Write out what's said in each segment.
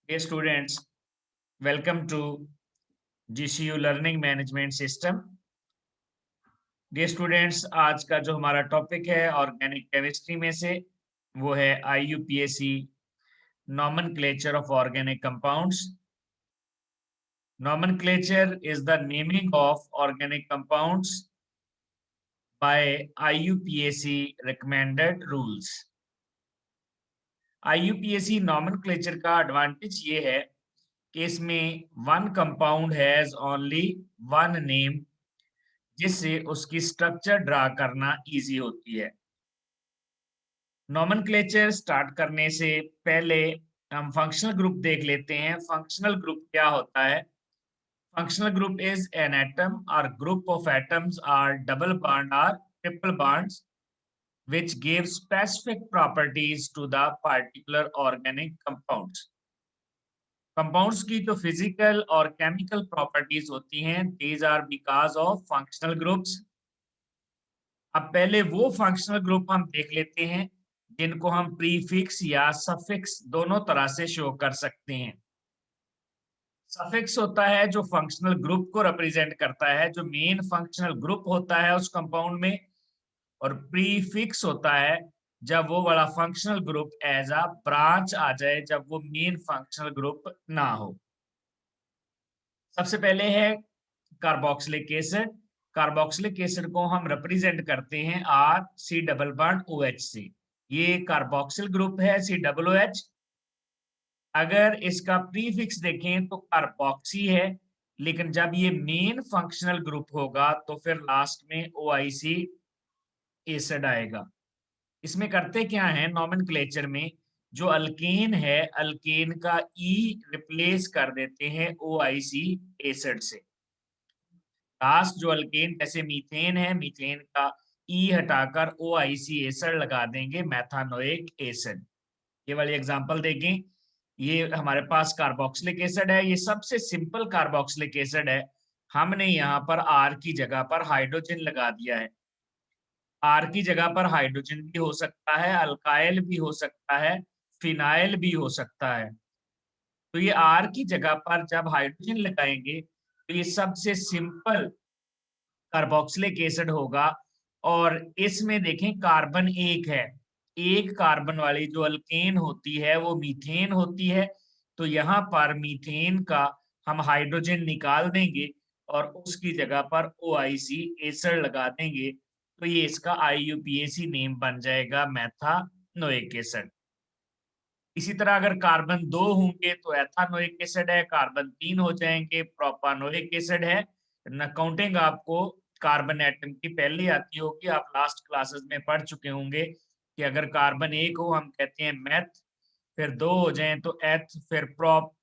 Dear students, welcome to GCU Learning Management System. Dear students, आज का जो हमारा टॉपिक है ऑर्गेनिक केमिस्ट्री में से वो है IUPAC nomenclature of organic compounds. Nomenclature is the naming of organic compounds by IUPAC recommended rules. IUPAC nomenclature का एडवांटेज ये है कि इसमें one compound has only one name, जिससे उसकी स्ट्रक्चर ड्रा करना इजी होती है। नोमेनक्लेचर स्टार्ट करने से पहले हम फंक्शनल ग्रुप देख लेते हैं। फंक्शनल ग्रुप क्या होता है? Functional group is an atom और group of atoms are double bond और triple bonds which give specific properties to the particular organic compounds. Compounds की जो फिजिकल और केमिकल प्रॉपर्टीज होती हैं, these are because of functional groups. अब पहले वो फंक्शनल ग्रुप हम देख लेते हैं जिनको हम प्रीफिक्स या सफिक्स दोनों तरह से शो कर सकते हैं। सफिक्स होता है जो फंक्शनल ग्रुप को रिप्रेजेंट करता है, जो मेन फंक्शनल ग्रुप होता है उस कंपाउंड में, और प्रीफिक्स होता है जब वो वाला functional group as a branch आ जाए, जब वो मेन फंक्शनल ग्रुप ना हो। सबसे पहले है कार्बोक्सिलिक एसिड। कार्बोक्सिलिक एसिड को हम रिप्रेजेंट करते हैं R C double bond OH से। ये कार्बोक्सिल ग्रुप है COOH। अगर इसका प्रीफिक्स देखें तो कार्बोक्सी है, लेकिन जब ये मेन फंक्शनल ग्रुप होगा तो फिर लास्ट में OIC एसिड आएगा। इसमें करते क्या है नोमेनक्लेचर में, जो अल्केन है अल्केन का E रिप्लेस कर देते हैं OIC एसिड से। लास्ट जो अल्केन जैसे मीथेन है, मीथेन का E हटाकर OIC एसिड लगा देंगे मेथानोइक एसिड। ये वाली एग्जांपल देखें, ये हमारे पास कार्बोक्सिलिक एसिड है, ये सबसे सिंपल कार्बोक्सिलिक एसिड है। हमने यहाँ पर R की जगह पर हाइड्रोजन लगा दिया है। R की जगह पर हाइड्रोजन भी हो सकता है, अल्काइल भी हो सकता है, फिनाइल भी हो सकता है। तो ये R की जगह पर जब हाइड्रोजन लगाएंगे तो ये सबसे सिंपल कार्बोक्सिलिक एसिड होगा। और इसमें देखें कार्बन एक है, एक कार्बन वाली जो अल्केन होती है वो मीथेन होती है। तो यहाँ पर मीथेन का हम हाइड्रोजन निकाल देंगे और उसकी जगह पर OIC एसिड लगा देंगे, तो ये इसका IUPAC नेम बन जाएगा मेथानोइक एसिड। इसी तरह अगर कार्बन 2 होंगे तो एथानोइक एसिड है, कार्बन 3 हो जाएंगे प्रोपानोइक एसिड है। न काउंटिंग आपको कार्बन एटम की पहले आती होगी, आप लास्ट क्लासेस में पढ़ चुके होंगे कि अगर कार्बन 1 हो हम कहते हैं मेथ, फिर 2 हो जाएं तो एथ, फिर prop,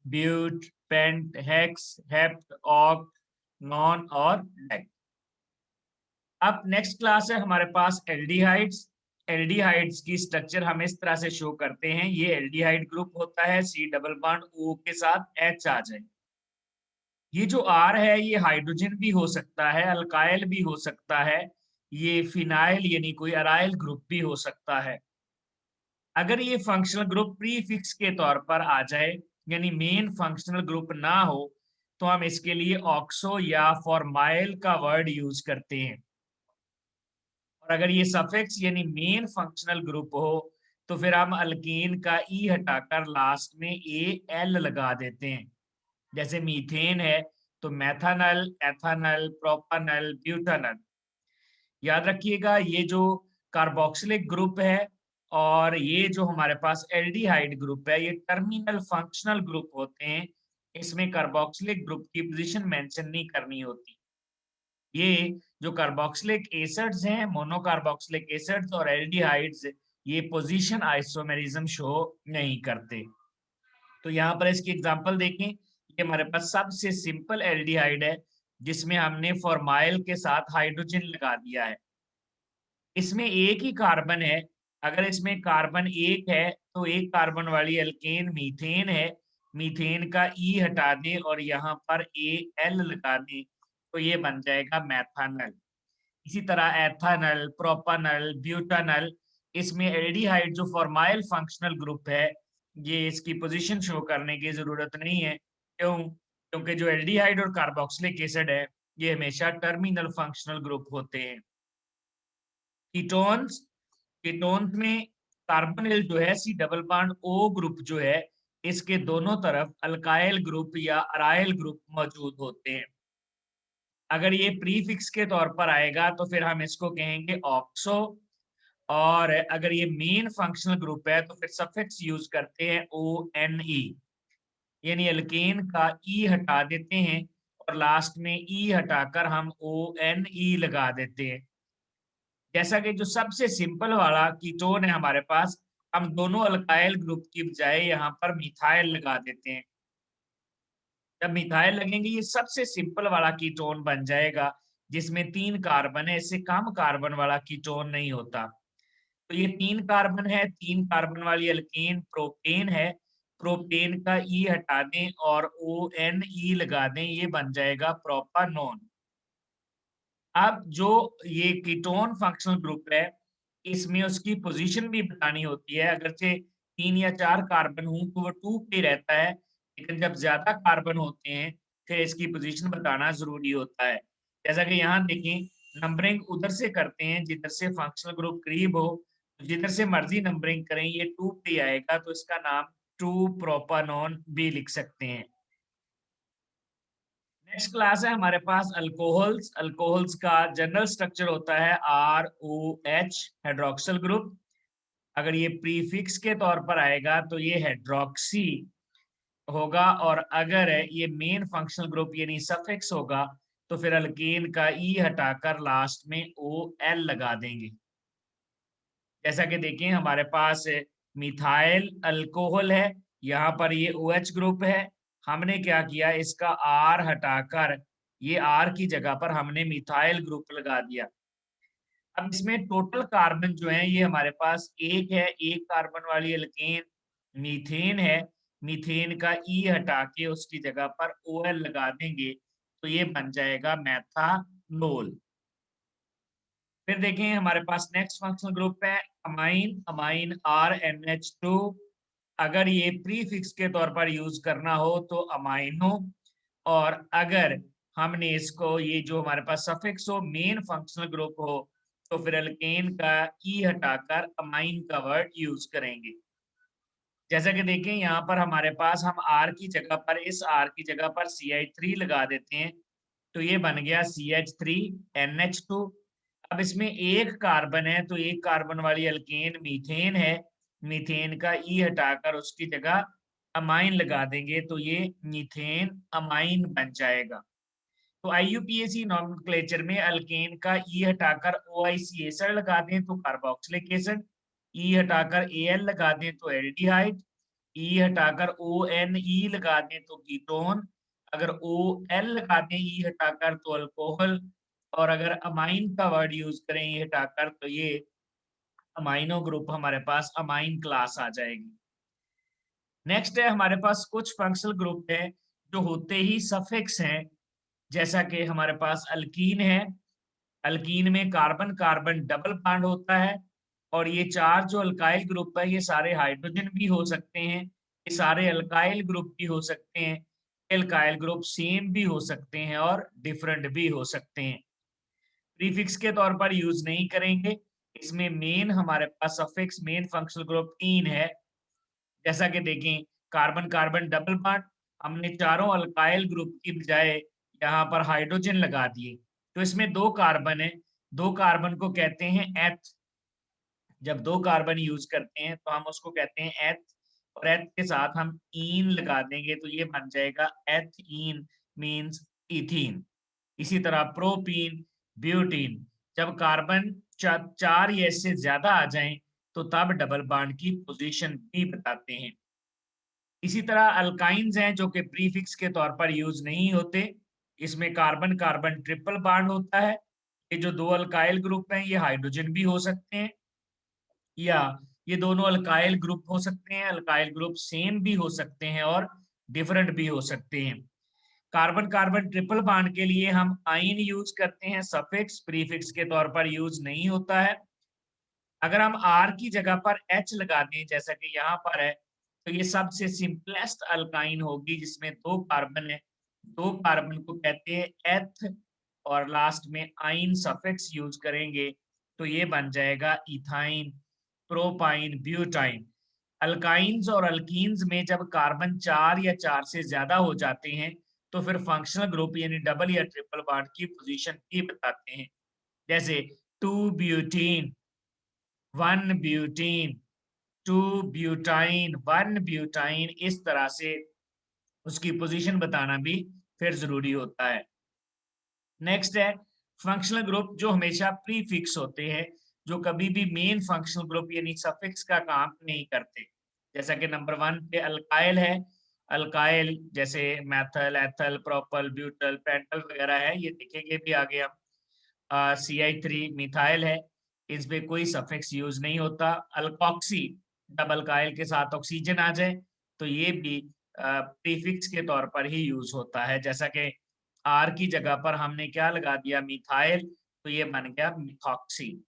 but, pent, hex, hept, oct, non और डेक। अब नेक्स्ट क्लास है हमारे पास एल्डिहाइड्स। एल्डिहाइड्स की स्ट्रक्चर हम इस तरह से शो करते हैं, ये एल्डिहाइड ग्रुप होता है C डबल बॉन्ड O के साथ H आ जाए। ये जो R है ये हाइड्रोजन भी हो सकता है, अल्काइल भी हो सकता है, ये फिनाइल यानी कोई अराइल ग्रुप भी हो सकता है। अगर ये फंक्शनल ग्रुप प्रीफिक्स के तौर पर आ जाए यानी मेन फंक्शनल ग्रुप ना हो, तो हम इसके लिए ऑक्सो या फॉर्माइल का वर्ड यूज करते हैं। और अगर ये सफिक्स यानी मेन फंक्शनल ग्रुप हो तो फिर हम अल्कीन का E हटाकर लास्ट में AL लगा देते हैं। जैसे मीथेन है तो मेथानल, एथानल, प्रोपानल, ब्यूटानल। याद रखिएगा ये जो कार्बोक्सिलिक ग्रुप है और ये जो हमारे पास एल्डिहाइड ग्रुप है, ये टर्मिनल फंक्शनल ग्रुप होते हैं। इसमें कार्बोक्सिलिक ग्रुप की पोजीशन मेंशन नहीं करनी होती। ये जो कार्बोक्सिलिक एसिड्स हैं, मोनोकार्बोक्सिलिक एसिड्स और एल्डिहाइड्स, ये पोजीशन आइसोमेरिज्म शो नहीं करते। तो यहाँ पर इसकी एग्जांपल देखें, ये हमारे पास सबसे सिंपल एल्डिहाइड है जिसमें हमने फॉर्माइल के साथ हाइड्रोजन लगा दिया है। इसमें एक ही कार्बन है, अगर इसमें कार्बन एक है तो एक कार्बन वाली अल्केन मीथेन है, मीथेन का E हटा दें और यहाँ पर AL लगा दें तो ये बन जाएगा मेथानल। इसी तरह एथानल, प्रोपानल, ब्यूटानल, इसमें एल्डिहाइड जो फॉर्माइल फंक्शनल ग्रुप है ये इसकी पोजीशन शो करने की जरूरत नहीं है। क्यों? क्योंकि जो एल्डिहाइड और कार्बोक्सिलिक एसिड है, ये हमेशा टर्मिनल फंक्शनल ग्रुप होते हैं। कीटोन्स, कीटोन्स में कार्बोनिल जो है C double bond O group जो है, इसके दोनों तरफ अल्काइल ग्रुप या अराइल ग्रुप मौजूद होते हैं। अगर ये प्रीफिक्स के तौर पर आएगा तो फिर हम इसको कहेंगे ऑक्सो, और अगर ये मेन फंक्शनल ग्रुप है तो फिर सफिक्स यूज करते हैं ओ एन ई, यानी अल्केन का ई हटा देते हैं और लास्ट में ई हटाकर हम ओ एन ई लगा देते हैं। जैसा कि जो सबसे सिंपल वाला कीटोन है हमारे पास, हम दोनों अल्काइल ग्रुप की बजाय यहाँ पर मिथाइल लगा देते हैं। जब मिथाइल लगेंगे ये सबसे सिंपल वाला कीटोन बन जाएगा, जिसमें 3 कार्बन है, इससे कम कार्बन वाला कीटोन नहीं होता। तो ये 3 कार्बन है, 3 कार्बन वाली अल्केन प्रोपेन है। प्रोपेन का ई हटा दें और ओ एन ई लगा दें, ये बन जाएगा प्रोपानोन। अब जो ये कीटोन फंक्शनल ग्रुप है, इसमें उसकी पोजीशन भी बतानी होती है। अगरचे 3 या 4 कार्बन हों तो वो 2 पे रहता है, लेकिन जब ज्यादा कार्बन होते हैं फिर इसकी पोजीशन बताना जरूरी होता है। जैसा कि यहाँ देखें, नंबरिंग उधर से करते हैं जिधर से फंक्शनल ग्रुप करीब हो। तो जिधर से मर्जी नंबरिंग करें, ये 2 पे आएगा तो इसका नाम 2 प्रोपानोन भी लिख सकते हैं। नेक्स्ट क्लास है हमारे पास अल्कोहल्स। अल्कोहल्स का जनरल स्ट्रक्चर होता है ROH, हाइड्रोक्सिल ग्रुप। अगर ये प्रीफिक्स के तौर पर आएगा तो ये हाइड्रोक्सी होगा, और अगर ये मेन फंक्शनल ग्रुप यानी सफिक्स होगा तो फिर अल्केन का ई हटाकर लास्ट में OL लगा देंगे। जैसा कि देखें, हमारे पास मिथाइल अल्कोहल है, यहाँ पर ये OH ग्रुप है। हमने क्या किया, इसका R हटाकर ये R की जगह पर हमने मिथाइल ग्रुप लगा दिया। अब इसमें टोटल कार्बन जो है ये हमारे पास एक है, एक कार्बन वाली अल्केन मीथेन है। मीथेन का ई हटा के उसकी जगह पर OL लगा देंगे तो ये बन जाएगा मेथानोल। फिर देखें, हमारे पास नेक्स्ट फंक्शनल ग्रुप है अमाइन। Amine RNH2। अगर ये प्रीफिक्स के तौर पर यूज करना हो तो अमाइनो, और अगर हमने इसको ये जो हमारे पास सफिक्स हो, मेन फंक्शनल ग्रुप हो, तो फिर अल्केन का ई हटाकर अमाइन का वर्ड यूज करेंगे। जैसा कि देखें, यहाँ पर हमारे पास हम R की जगह पर, इस R की जगह पर CH3 लगा देते हैं तो ये बन गया CH3NH2। अब इसमें एक कार्बन है तो एक कार्बन वाली अल्केन मीथेन है। मीथेन का ई हटाकर उसकी जगह अमाइन लगा देंगे तो ये मीथेन अमाइन बन जाएगा। तो IUPAC नॉमेनक्लेचर में अल्केन का ई हटाकर OIC एसिड लगा दें तो कार्बोक्सिलिक एसिड, ई हटाकर AL लगा दें तो एल्डिहाइड, ई हटाकर ONE लगा दें तो कीटोन, अगर OL लगा दें ई हटाकर तो अल्कोहल, और अगर अमाइन का वर्ड यूज करें ई हटाकर तो ये अमाइनो ग्रुप हमारे पास अमाइन क्लास आ जाएगी। नेक्स्ट है हमारे पास कुछ फंक्शनल ग्रुप है जो होते ही सफिक्स हैं। जैसा कि हमारे पास अल्कीन है। अल्कीन में कार्बन कार्बन डबल बॉन्ड होता है, और ये 4 जो अल्काइल ग्रुप है ये सारे हाइड्रोजन भी हो सकते हैं, ये सारे अल्काइल ग्रुप भी हो सकते हैं। अल्काइल ग्रुप सेम भी हो सकते हैं और डिफरेंट भी हो सकते हैं। प्रीफिक्स के तौर पर यूज नहीं करेंगे। इसमें मेन हमारे पास सफिक्स मेन फंक्शनल ग्रुप 3 है। जैसा कि देखें, कार्बन कार्बन डबल बॉन्ड, हमने चारों अल्काइल ग्रुप की बजाय यहाँ पर हाइड्रोजन लगा दिए तो इसमें 2 कार्बन है। 2 कार्बन को कहते हैं एथ। जब 2 कार्बन यूज करते हैं तो हम उसको कहते हैं एथ, और एथ के साथ हम ईन लगा देंगे तो ये बन जाएगा एथीन, मींस इथीन। इसी तरह प्रोपीन, ब्यूटीन, जब कार्बन 4 या इससे ज्यादा आ जाएं तो तब डबल बॉन्ड की पोजीशन भी बताते हैं। इसी तरह अल्काइंस हैं जो कि प्रीफिक्स के तौर पर यूज नहीं होते। इसमें कार्बन कार्बन ट्रिपल बॉन्ड होता है। ये जो 2 अल्काइल ग्रुप हैं ये हाइड्रोजन भी हो सकते हैं, या ये दोनों अल्काइल ग्रुप हो सकते हैं, अल्काइल ग्रुप सेम भी हो सकते हैं और डिफरेंट भी हो सकते हैं। कार्बन कार्बन ट्रिपल बॉन्ड के लिए हम आइन यूज करते हैं, सफिक्स प्रीफिक्स के तौर पर यूज नहीं होता है। अगर हम R की जगह पर H लगा दें जैसा कि यहाँ पर है, तो ये सबसे सिंपलेस्ट अल्काइन होगी जिसमें 2 कार्बन है। 2 कार्बन को कहते हैं एथ और लास्ट में आइन सफिक्स यूज करेंगे तो ये बन जाएगा इथाइन, प्रोपाइन, ब्यूटाइन। अल्काइंस और अल्कीन्स में जब कार्बन 4 या 4 से ज्यादा हो जाते हैं तो फिर फंक्शनल ग्रुप यानी डबल या ट्रिपल बॉन्ड की पोजीशन भी बताते हैं। जैसे 2 ब्यूटीन, 1 ब्यूटीन, 2 ब्यूटाइन, 1 ब्यूटाइन, इस तरह से उसकी पोजीशन बताना भी फिर जरूरी होता है। नेक्स्ट है फंक्शनल ग्रुप जो हमेशा प्रीफिक्स होते हैं, जो कभी भी मेन फंक्शनल ग्रुप यानी सफिक्स का काम नहीं करते। जैसा कि नंबर 1 पे अल्काइल है। अल्काइल जैसे मैथल, एथल, प्रोपल, ब्यूटल, पेंटल वगैरह है, ये देखेंगे भी आगे हम। CH3 मिथाइल है, इस पे कोई सफिक्स यूज नहीं होता। अल्कोक्सी, जब अल्काइल के साथ ऑक्सीजन आ जाए तो ये भी प्रीफिक्स के तौर पर ही यूज होता है। जैसा कि आर की जगह पर हमने क्या लगा दिया, मिथाइल, तो ये बन गया मिथॉक्सी।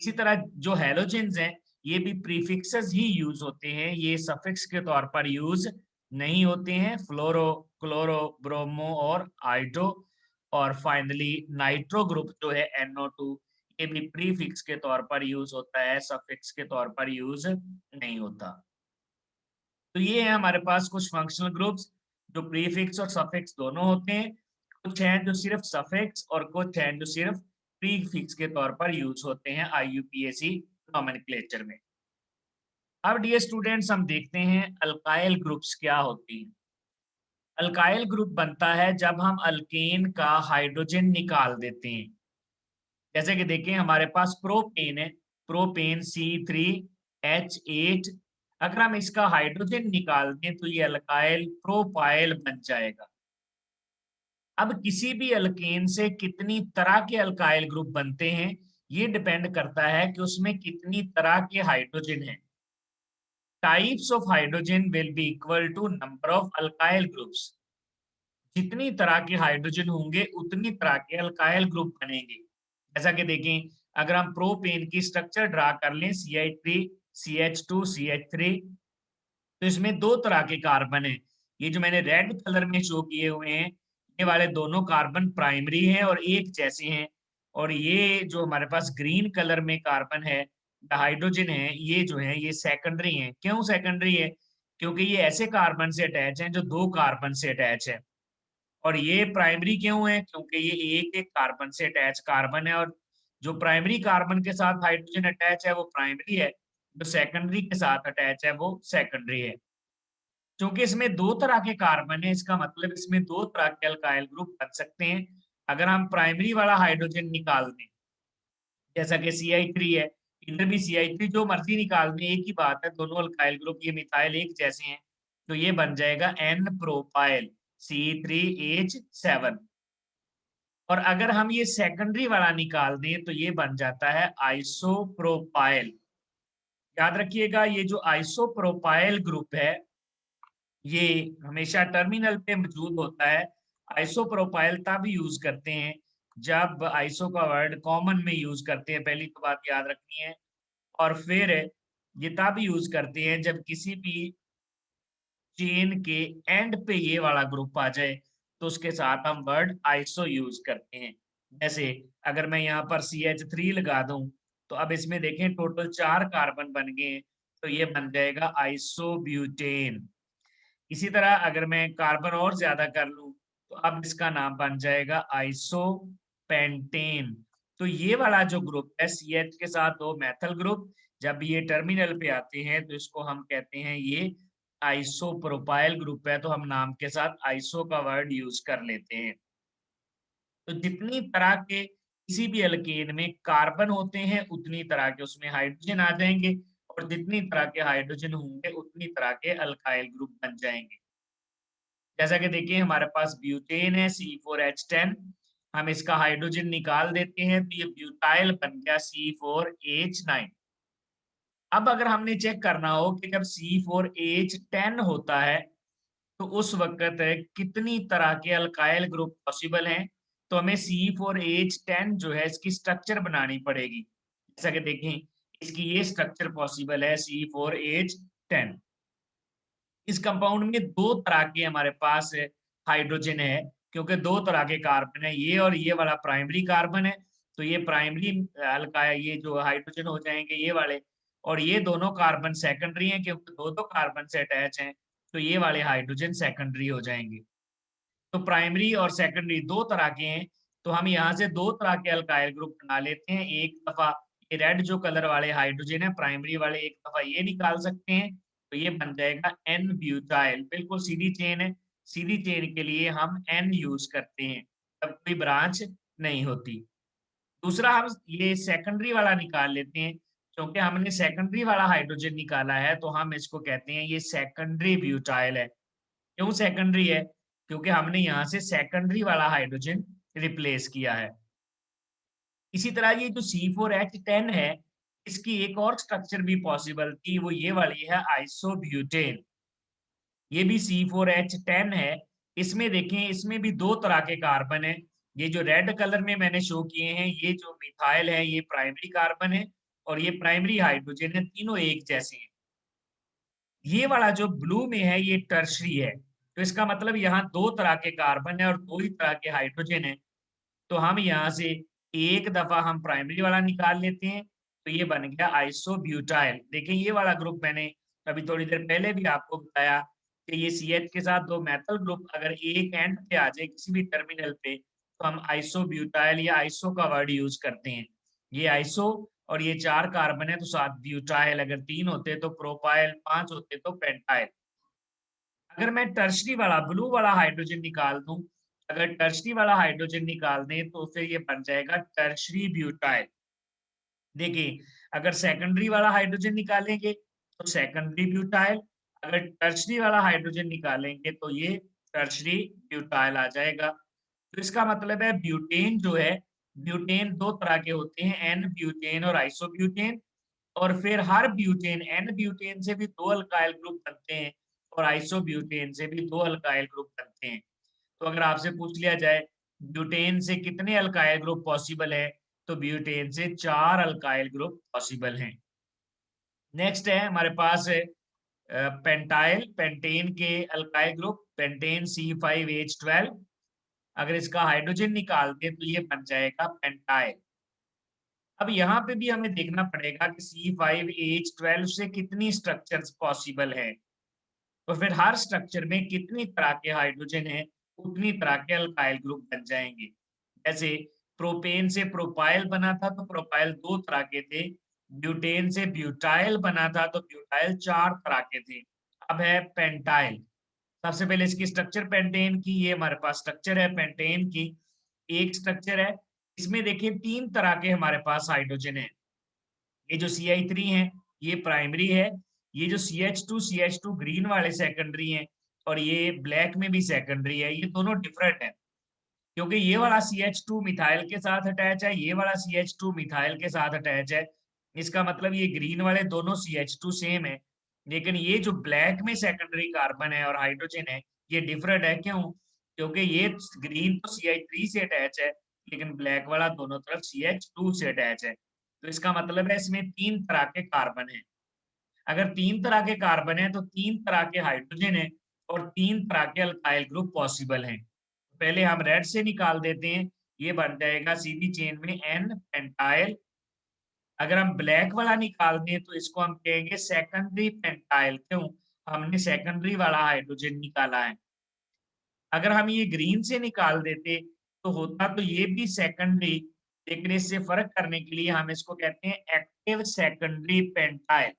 इसी तरह जो हैलोजेंस हैं ये भी प्रीफिक्सेस ही यूज होते हैं, ये सफिक्स के तौर पर यूज नहीं होते हैं। फ्लोरो, क्लोरो, ब्रोमो और आइडो। और फाइनली नाइट्रो ग्रुप जो है NO2, ये भी प्रीफिक्स के तौर पर यूज होता है, सफिक्स के तौर पर यूज नहीं होता। तो ये है हमारे पास कुछ फंक्शनल ग्रुप्स जो प्रीफिक्स और सफिक्स दोनों होते हैं। कुछ हैं जो सिर्फ सफिक्स और कुछ हैं जो सिर्फ प्रीफिक्स के तौर पर यूज होते हैं IUPAC नोमेनक्लेचर में। अब डियर स्टूडेंट्स हम देखते हैं अल्काइल ग्रुप्स क्या होती हैं। अल्काइल ग्रुप बनता है जब हम अल्केन का हाइड्रोजन निकाल देते हैं। जैसे कि देखें हमारे पास प्रोपेन है, प्रोपेन C3H8। अगर हम इसका हाइड्रोजन निकाल दें तो ये अल्काइल प्रोपाइल बन जाएगा। अब किसी भी अल्केन से कितनी तरह के अल्काइल ग्रुप बनते हैं ये डिपेंड करता है कि उसमें कितनी तरह के हाइड्रोजन हैं। Types of hydrogen will be equal to number of alkyl groups. जितनी तरह के हाइड्रोजन होंगे उतनी तरह के अल्काइल ग्रुप बनेंगे। जैसा कि देखें अगर हम प्रोपेन की स्ट्रक्चर ड्रा कर लें CH3 CH2 CH3, तो इसमें 2 तरह के कार्बन हैं। ये जो मैंने रेड कलर में शो किए हुए हैं ये वाले दोनों कार्बन प्राइमरी हैं और एक जैसे हैं। और ये जो हमारे पास ग्रीन कलर में कार्बन है, हाइड्रोजन है, ये जो है ये सेकेंडरी हैं। क्यों सेकेंडरी है? क्योंकि ये ऐसे कार्बन से अटैच हैं जो 2 कार्बन से अटैच है। और ये प्राइमरी क्यों है? क्योंकि ये एक एक कार्बन से अटैच कार्बन है और जो प्राइमरी कार्बन के साथ हाइड्रोजन अटैच है वो प्राइमरी है, जो सेकेंडरी के साथ अटैच है वो सेकेंडरी है। क्योंकि इसमें 2 तरह के कार्बन है इसका मतलब इसमें 2 तरह के अल्काइल ग्रुप बन सकते हैं। अगर हम प्राइमरी वाला हाइड्रोजन निकाल दें जैसा कि CH3 है, इधर भी CH3, जो मर्जी निकाल दें एक ही बात है, दोनों अल्काइल ग्रुप ये मिथाइल एक जैसे हैं, तो ये बन जाएगा N प्रोपाइल C3H7। और अगर हम ये सेकेंडरी वाला निकाल दें तो ये बन जाता है आइसोप्रोपाइल। याद रखिएगा ये जो आइसोप्रोपाइल ग्रुप है ये हमेशा टर्मिनल पे मौजूद होता है। आइसोप्रोपाइल तब यूज करते हैं जब आइसो का वर्ड कॉमन में यूज करते हैं, पहली तो बात याद रखनी है। और फिर ये तब यूज करते हैं जब किसी भी चेन के एंड पे ये वाला ग्रुप आ जाए तो उसके साथ हम वर्ड आइसो यूज करते हैं। जैसे अगर मैं यहाँ पर CH3 लगा दूं तो अब इसमें देखें टोटल 4 कार्बन बन गए हैं, तो ये बन जाएगा आइसोब्यूटेन। इसी तरह अगर मैं कार्बन और ज्यादा कर लूं तो अब इसका नाम बन जाएगा आइसोपेंटेन। तो ये वाला जो ग्रुप है CH के साथ 2 मेथल ग्रुप, जब ये टर्मिनल पे आते हैं तो इसको हम कहते हैं ये आइसोप्रोपाइल ग्रुप है, तो हम नाम के साथ आइसो का वर्ड यूज कर लेते हैं। तो जितनी तरह के किसी भी अल्केन में कार्बन होते हैं उतनी तरह के उसमें हाइड्रोजन आ जाएंगे और जितनी तरह के हाइड्रोजन होंगे उतनी तरह के अल्काइल ग्रुप बन जाएंगे। जैसा कि देखिए हमारे पास ब्यूटेन है C4H10, हम इसका हाइड्रोजन निकाल देते हैं तो ये ब्यूटाइल बन गया C4H9। अब अगर हमने चेक करना हो कि जब C4H10 होता है तो उस वक्त कितनी तरह के अल्काइल ग्रुप पॉसिबल हैं, तो हमें C4H10 जो है इसकी स्ट्रक्चर बनानी पड़ेगी। जैसा कि देखें इसकी ये स्ट्रक्चर पॉसिबल है C4H10। इस कंपाउंड में दो तरह के हमारे पास हाइड्रोजन है, क्योंकि दो तरह के कार्बन है, ये और ये वाला प्राइमरी कार्बन है, तो ये प्राइमरी अल्काइल ये जो हाइड्रोजन हो जाएंगे ये वाले, और ये दोनों कार्बन सेकेंडरी हैं क्योंकि दो दो कार्बन से अटैच हैं, तो ये वाले हाइड्रोजन सेकेंडरी हो जाएंगे। तो प्राइमरी और सेकेंडरी दो तरह के हैं, तो हम यहाँ से दो तरह के अल्काइल ग्रुप बना लेते हैं। एक दफा ये रेड जो कलर वाले हाइड्रोजन है प्राइमरी वाले, एक दफा ये निकाल सकते हैं, तो ये बन जाएगा एन ब्यूटाइल। बिल्कुल सीधी चेन है, सीधी चेन के लिए हम एन यूज करते हैं, तब कोई ब्रांच नहीं होती। दूसरा हम ये सेकेंडरी वाला निकाल लेते हैं, क्योंकि हमने सेकेंडरी वाला हाइड्रोजन निकाला है तो हम इसको कहते हैं ये सेकेंडरी ब्यूटाइल है। क्यों सेकेंडरी है? क्योंकि हमने यहाँ से सेकेंडरी वाला हाइड्रोजन रिप्लेस किया है। इसी तरह ये जो C4H10 है, इसकी एक और स्ट्रक्चर भी पॉसिबल थी, वो ये वाली है आइसोब्यूटेन। ये भी C4H10 है। इसमें देखें, इसमें भी दो तरह के कार्बन है। ये जो रेड कलर में मैंने शो किए हैं, ये जो मिथाइल है ये प्राइमरी कार्बन है और ये प्राइमरी हाइड्रोजन है, तीनों एक जैसे हैं। ये वाला जो ब्लू में है ये टर्शरी है, तो इसका मतलब यहाँ दो तरह के कार्बन है और दो ही तरह के हाइड्रोजन है। तो हम यहाँ से एक दफा हम प्राइमरी वाला निकाल लेते हैं, तो ये बन गया आइसोब्यूटाइल। देखिए ये वाला ग्रुप मैंने अभी थोड़ी देर पहले भी आपको बताया कि ये CH के साथ दो मेथल ग्रुप अगर एक एंड पे आ जाए किसी भी टर्मिनल पे, तो हम आइसोब्यूटाइल या आइसो का वर्ड यूज करते हैं। ये आइसो और ये चार कार्बन है तो साथ ब्यूटाइल, अगर तीन होते तो प्रोपाइल, पांच होते तो पेंटाइल। अगर मैं टर्शरी वाला ब्लू वाला हाइड्रोजन निकाल दूं, अगर टर्शरी वाला हाइड्रोजन निकाल दें तो फिर ये बन जाएगा टर्शरी ब्यूटाइल। देखिए, अगर सेकेंडरी वाला हाइड्रोजन निकालेंगे तो सेकेंडरी ब्यूटाइल, अगर टर्शरी वाला हाइड्रोजन निकालेंगे तो ये टर्शरी ब्यूटाइल आ जाएगा। तो इसका मतलब है ब्यूटेन जो है, ब्यूटेन दो तरह के होते हैं, एन ब्यूटेन और आइसोब्यूटेन। और फिर हर ब्यूटेन, एन ब्यूटेन से भी दो अल्काइल ग्रुप बनते हैं और आइसोब्यूटेन से भी दो अल्काइल ग्रुप बनते हैं। तो अगर आपसे पूछ लिया जाए ब्यूटेन से कितने अल्काइल ग्रुप पॉसिबल है, तो ब्यूटेन से चार अल्काइल ग्रुप पॉसिबल हैं। नेक्स्ट है हमारे पास पेंटाइल, पेंटेन के अल्काइल ग्रुप, पेंटेन C5H12। अगर इसका हाइड्रोजन निकालते तो ये बन जाएगा पेंटाइल। अब यहाँ पे भी हमें देखना पड़ेगा कि C5H12 से कितनी स्ट्रक्चर्स पॉसिबल है, तो फिर हर स्ट्रक्चर में कितनी तरह के हाइड्रोजन है उतनी तरह के अल्काइल ग्रुप बन जाएंगे। जैसे प्रोपेन से प्रोपाइल बना था तो प्रोपाइल दो तरह के थे, ब्यूटेन से ब्यूटाइल बना था तो ब्यूटाइल चार तरह के थे। अब है पेंटाइल। सबसे पहले इसकी स्ट्रक्चर पेंटेन की, ये हमारे पास स्ट्रक्चर है पेंटेन की, एक स्ट्रक्चर है। इसमें देखिए तीन तरह के हमारे पास हाइड्रोजन है। ये जो CH3 है ये प्राइमरी है, ये जो CH2 ग्रीन वाले सेकेंडरी हैं और ये ब्लैक में भी सेकेंडरी है। ये दोनों डिफरेंट है क्योंकि ये वाला CH2 मिथाइल के साथ अटैच है, ये वाला CH2 मिथाइल के साथ अटैच है। इसका मतलब ये ग्रीन वाले दोनों CH2 सेम है, लेकिन ये जो ब्लैक में सेकेंडरी कार्बन है और हाइड्रोजन है ये डिफरेंट है। क्यों? क्योंकि ये ग्रीन तो CH3 से अटैच है, लेकिन ब्लैक वाला दोनों तरफ CH2 से अटैच है। तो इसका मतलब है इसमें तीन तरह के कार्बन है। अगर तीन तरह के कार्बन है तो तीन तरह के हाइड्रोजन है और तीन तरह के अल्काइल ग्रुप पॉसिबल हैं। पहले हम रेड से निकाल देते हैं, ये बन जाएगा सीधी चेन में एन पेंटाइल। अगर हम ब्लैक वाला निकाल दें तो इसको हम कहेंगे सेकेंडरी पेंटाइल। क्यों? हमने सेकेंडरी वाला हाइड्रोजन निकाला है। अगर हम ये ग्रीन से निकाल देते तो होता तो ये भी सेकेंडरी, लेकिन इससे फर्क करने के लिए हम इसको कहते हैं एक्टिव सेकेंडरी पेंटाइल।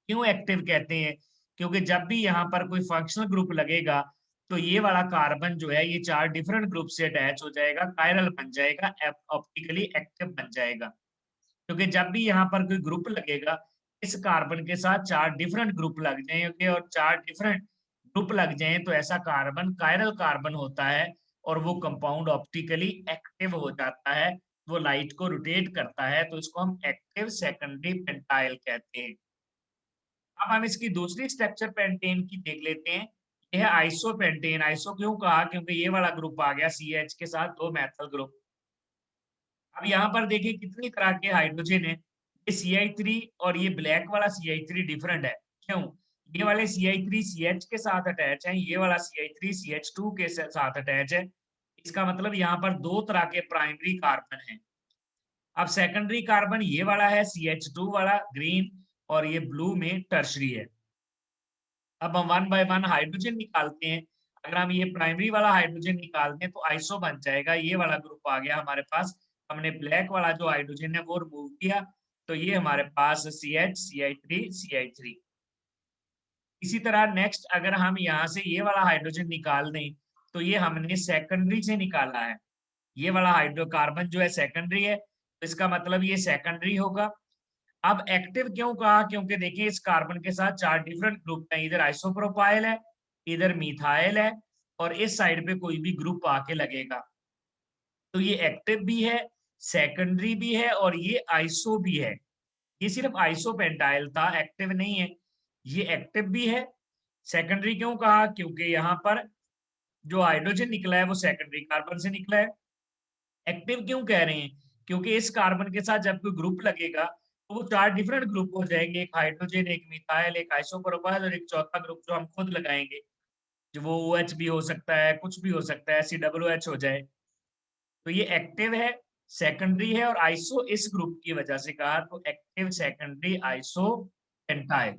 क्यों एक्टिव कहते हैं? क्योंकि जब भी यहाँ पर कोई फंक्शनल ग्रुप लगेगा तो ये वाला कार्बन जो है ये चार डिफरेंट ग्रुप से अटैच हो जाएगा, कायरल बन जाएगा, ऑप्टिकली एक्टिव बन जाएगा। क्योंकि जब भी यहाँ पर कोई ग्रुप लगेगा इस कार्बन के साथ चार डिफरेंट ग्रुप लग जाएंगे और चार डिफरेंट ग्रुप लग जाएं तो ऐसा कार्बन कायरल कार्बन होता है और वो कंपाउंड ऑप्टिकली एक्टिव हो जाता है, वो लाइट को रोटेट करता है, तो इसको हम एक्टिव सेकेंडरी पेंटाइल कहते हैं। अब हम इसकी दूसरी स्ट्रक्चर पेंटेन की देख लेते हैं। यह है आइसोपेंटेन। आइसो क्यों कहा? क्योंकि ये वाला ग्रुप आ गया CH के साथ दो मेथल ग्रुप। अब यहाँ पर देखिए कितनी तरह के हाइड्रोजन है। ये CH3 और ये ब्लैक वाला CH3 डिफरेंट है। क्यों? ये वाले CH3 CH के साथ अटैच है, ये वाला CH3 CH2 के साथ अटैच है। इसका मतलब यहाँ पर दो तरह के प्राइमरी कार्बन हैं। अब सेकेंडरी कार्बन ये वाला है CH2 वाला ग्रीन, और ये ब्लू में टर्शरी है। अब हम वन बाय वन हाइड्रोजन निकालते हैं। अगर हम ये प्राइमरी वाला हाइड्रोजन निकालते हैं तो आइसो बन जाएगा, ये वाला ग्रुप आ गया हमारे पास। हमने ब्लैक वाला जो हाइड्रोजन है वो रिमूव किया, तो ये हमारे पास CH CH3 CH3। इसी तरह नेक्स्ट अगर हम यहाँ से ये वाला हाइड्रोजन निकाल दें तो ये हमने सेकेंडरी से निकाला है। ये वाला हाइड्रोकार्बन जो है सेकेंडरी है, तो इसका मतलब ये सेकेंडरी होगा। अब एक्टिव क्यों कहा, क्योंकि देखिए इस कार्बन के साथ चार डिफरेंट ग्रुप हैं, इधर आइसोप्रोपाइल है, इधर मिथाइल है, और इस साइड पे कोई भी ग्रुप आके लगेगा। तो ये एक्टिव भी है, सेकेंडरी भी है, और ये आइसो भी है। ये सिर्फ आइसोपेंटाइल था, एक्टिव नहीं है। ये एक्टिव भी है। सेकेंडरी क्यों कहा, क्योंकि यहाँ पर जो हाइड्रोजन निकला है वो सेकेंडरी कार्बन से निकला है। एक्टिव क्यों कह रहे हैं, क्योंकि इस कार्बन के साथ जब कोई ग्रुप लगेगा तो वो चार डिफरेंट ग्रुप हो जाएंगे, एक हाइड्रोजन, एक मिथाइल, एक आइसोप्रोपाइल, और एक चौथा ग्रुप जो हम खुद लगाएंगे, जो वो OH भी हो सकता है, कुछ भी हो सकता है, COOH हो जाए। तो ये एक्टिव है, सेकेंडरी है, और आइसो इस ग्रुप की वजह से कहा, तो एक्टिव सेकेंडरी आइसो पेंटाइल।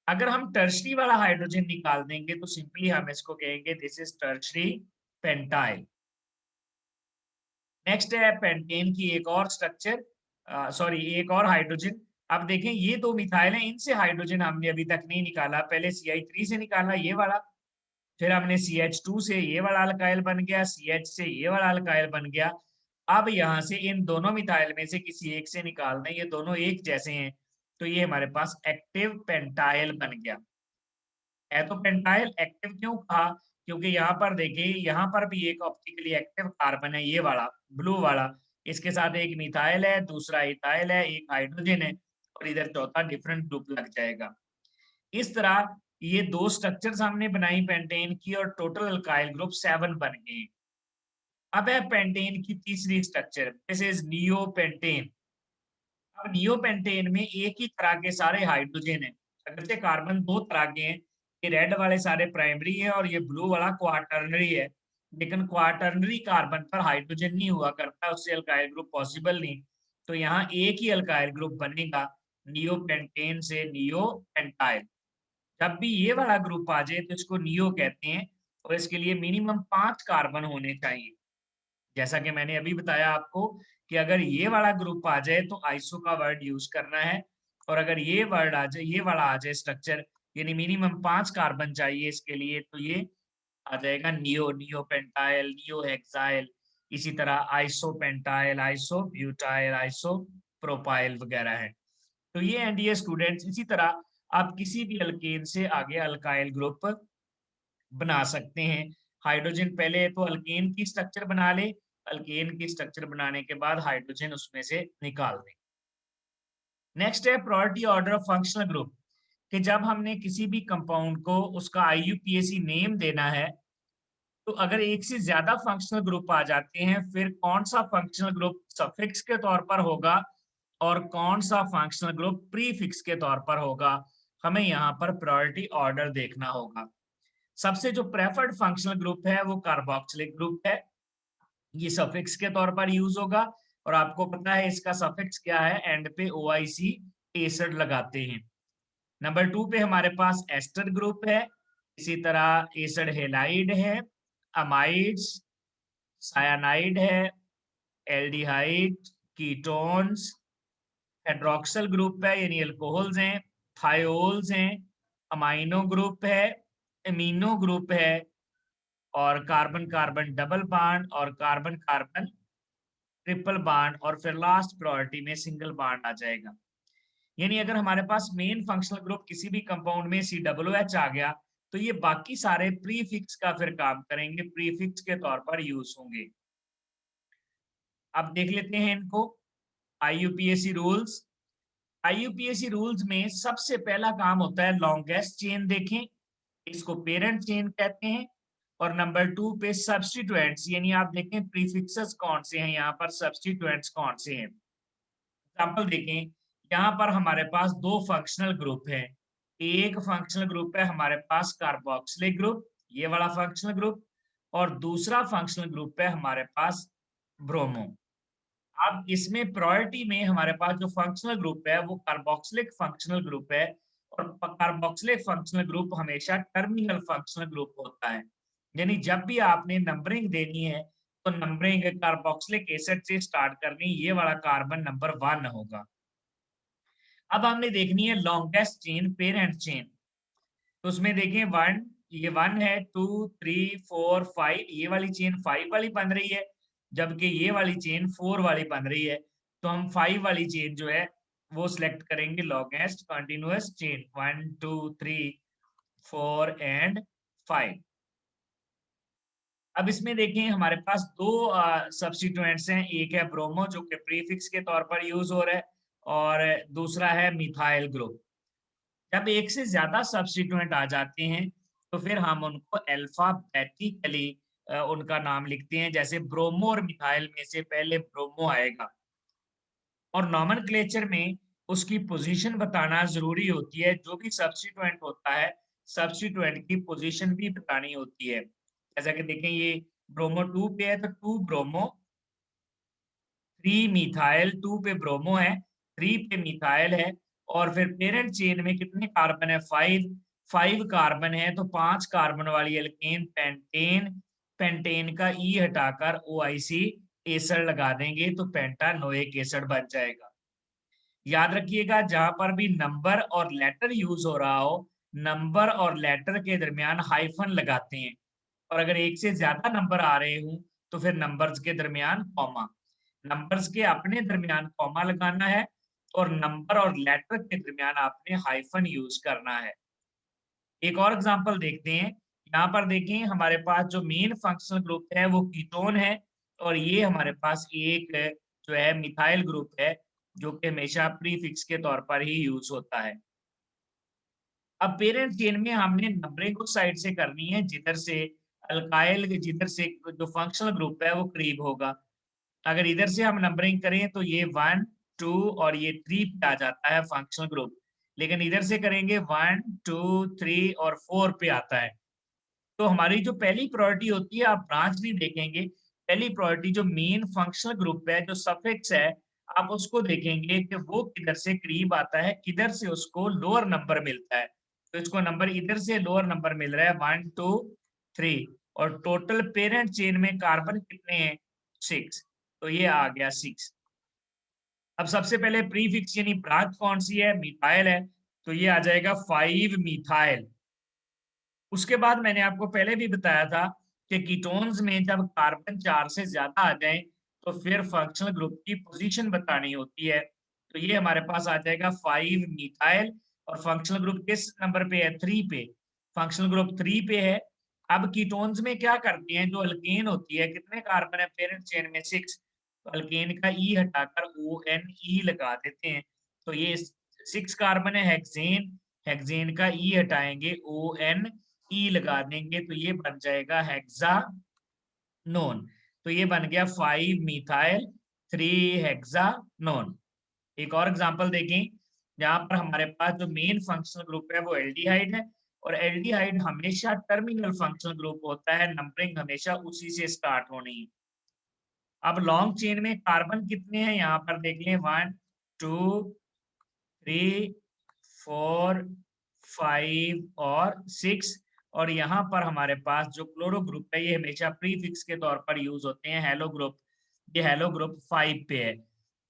अगर हम टर्शरी वाला हाइड्रोजन निकाल देंगे तो सिंपली हम इसको कहेंगे this is tertiary pentyl. Next है पेंटेन की एक और स्ट्रक्चर, सॉरी एक और हाइड्रोजन। अब देखें ये दो मिथाइल हैं, इनसे हाइड्रोजन हमने अभी तक नहीं निकाला। पहले CH3 से निकाला ये वाला, फिर हमने CH2 से ये वाला अल्काइल बन गया, CH से ये वाला अल्काइल बन गया। अब यहाँ से इन दोनों मिथाइल में से किसी एक से निकाल दें, ये दोनों एक जैसे हैं, तो ये हमारे पास एक्टिव पेंटाइल बन गया। है तो पेंटाइल, एक्टिव क्यों कहा, क्योंकि यहाँ पर देखिए यहाँ पर भी एक ऑप्टिकली एक्टिव कार्बन है, ये वाला ब्लू वाला। इसके साथ एक मिथाइल है, दूसरा इथाइल है, एक हाइड्रोजन है, और इधर चौथा डिफरेंट ग्रुप लग जाएगा। इस तरह ये दो स्ट्रक्चर्स हमने बनाई पेंटेन की, और टोटल अल्काइल ग्रुप 7 बन गए। अब है पेंटेन की तीसरी स्ट्रक्चर, दिस इज नियोपेंटेन। अब नियोपेंटेन में एक ही तरह के सारे हाइड्रोजन हैं। अगरचे कार्बन दो तरह के हैं, ये रेड वाले सारे प्राइमरी है और ये ब्लू वाला क्वाटर्नरी है, लेकिन क्वाटर्नरी कार्बन पर हाइड्रोजन नहीं हुआ करता, उससे अल्काइल ग्रुप पॉसिबल नहीं। तो यहाँ एक ही अल्काइल ग्रुप बनेगा नियोपेंटेन से नियोपेंटाइल। जब भी ये वाला ग्रुप आ जाए तो इसको नियो कहते हैं, और इसके लिए मिनिमम 5 कार्बन होने चाहिए। जैसा कि मैंने अभी बताया आपको कि अगर ये वाला ग्रुप आ जाए तो आइसो का वर्ड यूज करना है, और अगर ये वर्ड आ जाए, ये वाला आ जाए स्ट्रक्चर, यानी मिनिमम 5 कार्बन चाहिए इसके लिए, तो ये आ जाएगा neo, neo pentyl, neo hexyl. इसी तरह iso pentyl, iso butyl, iso propyl वगैरह है। तो ये एनडीए स्टूडेंट्स, इसी तरह आप किसी भी अल्केन से आगे अल्काइल ग्रुप बना सकते हैं। हाइड्रोजन पहले तो अल्केन की स्ट्रक्चर बना ले, अल्केन की स्ट्रक्चर बनाने के बाद हाइड्रोजन उसमें से निकाल दें। नेक्स्ट है priority order of functional group, कि जब हमने किसी भी कंपाउंड को उसका IUPAC नेम देना है, तो अगर एक से ज्यादा फंक्शनल ग्रुप आ जाते हैं, फिर कौन सा फंक्शनल ग्रुप सफिक्स के तौर पर होगा और कौन सा फंक्शनल ग्रुप प्रीफिक्स के तौर पर होगा, हमें यहाँ पर प्रायोरिटी ऑर्डर देखना होगा। सबसे जो प्रेफर्ड फंक्शनल ग्रुप है वो कार्बोक्सिलिक ग्रुप है, ये सफिक्स के तौर पर यूज होगा, और आपको पता है इसका सफिक्स क्या है, एंड पे OIC एसिड लगाते हैं। नंबर 2 पे हमारे पास एस्टर ग्रुप है, इसी तरह एसिड हेलाइड है, अमाइड्स, सायानाइड है, एल्डिहाइड, कीटोन्स, हाइड्रोक्सिल ग्रुप है यानी अल्कोहल्स हैं, थायोल्स हैं, अमाइनो ग्रुप है, एमिनो ग्रुप है, और कार्बन कार्बन डबल बॉन्ड और कार्बन कार्बन ट्रिपल बॉन्ड, और फिर लास्ट प्रायोरिटी में सिंगल बॉन्ड आ जाएगा। यानी अगर हमारे पास मेन फंक्शनल ग्रुप किसी भी कंपाउंड में COOH आ गया, तो ये बाकी सारे प्रीफिक्स का फिर काम करेंगे, प्रीफिक्स के तौर पर यूज होंगे। अब देख लेते हैं इनको, IUPAC रूल्स। IUPAC रूल्स में सबसे पहला काम होता है लॉन्गेस्ट चेन देखें, इसको पेरेंट चेन कहते हैं। और नंबर 2 पे सब्स्टिट्यूएंट्स, यानी आप देखें प्रीफिक्सेस कौन से हैं, यहाँ पर सब्स्टिट्यूएंट्स कौन से हैं। एग्जाम्पल देखें, यहाँ पर हमारे पास दो फंक्शनल ग्रुप हैं, एक फंक्शनल ग्रुप है हमारे पास कार्बोक्सिलिक ग्रुप, ये वाला फंक्शनल ग्रुप, और दूसरा फंक्शनल ग्रुप है हमारे पास ब्रोमो। अब इसमें प्रायोरिटी में हमारे पास जो फंक्शनल ग्रुप है वो कार्बोक्सिलिक फंक्शनल ग्रुप है, और कार्बोक्सिलिक फंक्शनल ग्रुप हमेशा टर्मिनल फंक्शनल ग्रुप होता है। यानी जब भी आपने नंबरिंग देनी है तो नंबरिंग कार्बोक्सिलिक एसिड से स्टार्ट करनी, ये वाला कार्बन नंबर 1 होगा। अब हमने देखनी है लॉन्गेस्ट चेन, पेरेंट चेन। तो उसमें देखिए 1, ये 1 है, 2, 3, 4, 5, ये वाली चेन 5 वाली बन रही है, जबकि ये वाली चेन 4 वाली बन रही है। तो हम 5 वाली चेन जो है वो सिलेक्ट करेंगे, लॉन्गेस्ट कंटीन्यूअस चेन 1, 2, 3, 4 एंड 5। अब इसमें देखें हमारे पास दो सब्स्टिट्यूएंट्स हैं, एक है ब्रोमो जो कि प्रीफिक्स के तौर पर यूज हो रहा है, और दूसरा है मिथाइल ग्रुप। जब एक से ज्यादा सब्स्टिट्यूएंट आ जाते हैं तो फिर हम उनको अल्फाबेटिकली उनका नाम लिखते हैं, जैसे ब्रोमो और मिथाइल में से पहले ब्रोमो आएगा, और नॉमेनक्लेचर में उसकी पोजीशन बताना जरूरी होती है। जो भी सब्स्टिट्यूएंट होता है, सब्स्टिट्यूएंट की पोजीशन भी बतानी होती है। जैसा कि देखें ये ब्रोमो 2 पे है तो 2 ब्रोमो, 3 मिथाइल, 2 पे ब्रोमो है, 3 पे मिथाइल है, और फिर पेरेंट चेन में कितने कार्बन है, 5 कार्बन है, तो 5 कार्बन वाली एल्केन पेंटेन, पेंटेन का ई हटाकर OIC एसिड लगा देंगे तो पेंटानोइक एसिड बन जाएगा। याद रखिएगा जहां पर भी नंबर और लेटर यूज हो रहा हो, नंबर और लेटर के दरमियान हाइफन लगाते हैं, और अगर एक से ज्यादा नंबर आ रहे हों तो फिर नंबर्स के दरमियान कॉमा, नंबर्स के अपने दरमियान कॉमा लगाना है, और नंबर और लेटर के दरमियान आपने हाइफन यूज करना है। एक और एग्जांपल देखते हैं। यहाँ पर देखें हमारे पास जो मेन फंक्शनल ग्रुप है वो कीटोन है, और ये हमारे पास एक जो है मिथाइल ग्रुप है जो कि हमेशा प्रीफिक्स के तौर पर ही यूज होता है। अब पेरेंट चेन में हमने नंबरिंग उस साइड से करनी है जिधर से अल्काइल, जिधर से जो फंक्शनल ग्रुप है वो करीब होगा। अगर इधर से हम नंबरिंग करें तो ये 1, 2 और ये 3 पे आ जाता है फंक्शनल ग्रुप, लेकिन इधर से करेंगे 1, 2, 3 और 4 पे आता है। तो हमारी जो पहली प्रायोरिटी होती है, आप ब्रांच नहीं देखेंगे, पहली प्रायोरिटी जो मेन फंक्शनल ग्रुप है, जो सफिक्स है, आप उसको देखेंगे कि वो किधर से करीब आता है, किधर से उसको लोअर नंबर मिलता है। तो इसको नंबर इधर से लोअर नंबर मिल रहा है 1, 2, 3, और टोटल पेरेंट चेन में कार्बन कितने हैं, 6, तो ये आ गया 6। अब सबसे पहले प्रीफिक्स यानी ब्रांच कौन सी है, मिथाइल है, तो ये आ जाएगा 5 मिथाइल। उसके बाद मैंने आपको पहले भी बताया था कि कीटोन्स में जब कार्बन 4 से ज्यादा आ जाए तो फिर फंक्शनल ग्रुप की पोजीशन बतानी होती है। तो ये हमारे पास आ जाएगा 5 मिथाइल, और फंक्शनल ग्रुप किस नंबर पे है, 3 पे, फंक्शनल ग्रुप 3 पे है। अब कीटोन्स में क्या करते हैं, जो अल्केन होती है, कितने कार्बन है पेरेंट चेन में, 6, तो अल्केन का ई हटाकर ONE लगा देते हैं, तो ये 6 कार्बन है हेक्सेन, हेक्सेन का ई हटाएंगे ONE लगा देंगे तो ये बन जाएगा हेक्सानोन। तो ये बन गया 5 मिथाइल 3 हेक्सानोन। एक और एग्जांपल देखें, जहां पर हमारे पास जो मेन फंक्शनल ग्रुप है वो एल्डिहाइड है, और एल्डिहाइड हमेशा टर्मिनल फंक्शनल ग्रुप होता है, नंबरिंग हमेशा उसी से स्टार्ट होनी है। अब लॉन्ग चेन में कार्बन कितने हैं, यहाँ पर देख लें 1, 2, 3, 4, 5 और 6, और यहाँ पर हमारे पास जो क्लोरो ग्रुप है ये हमेशा प्रीफिक्स के तौर पर यूज होते हैं, हेलो ग्रुप, ये हेलो ग्रुप 5 पे है।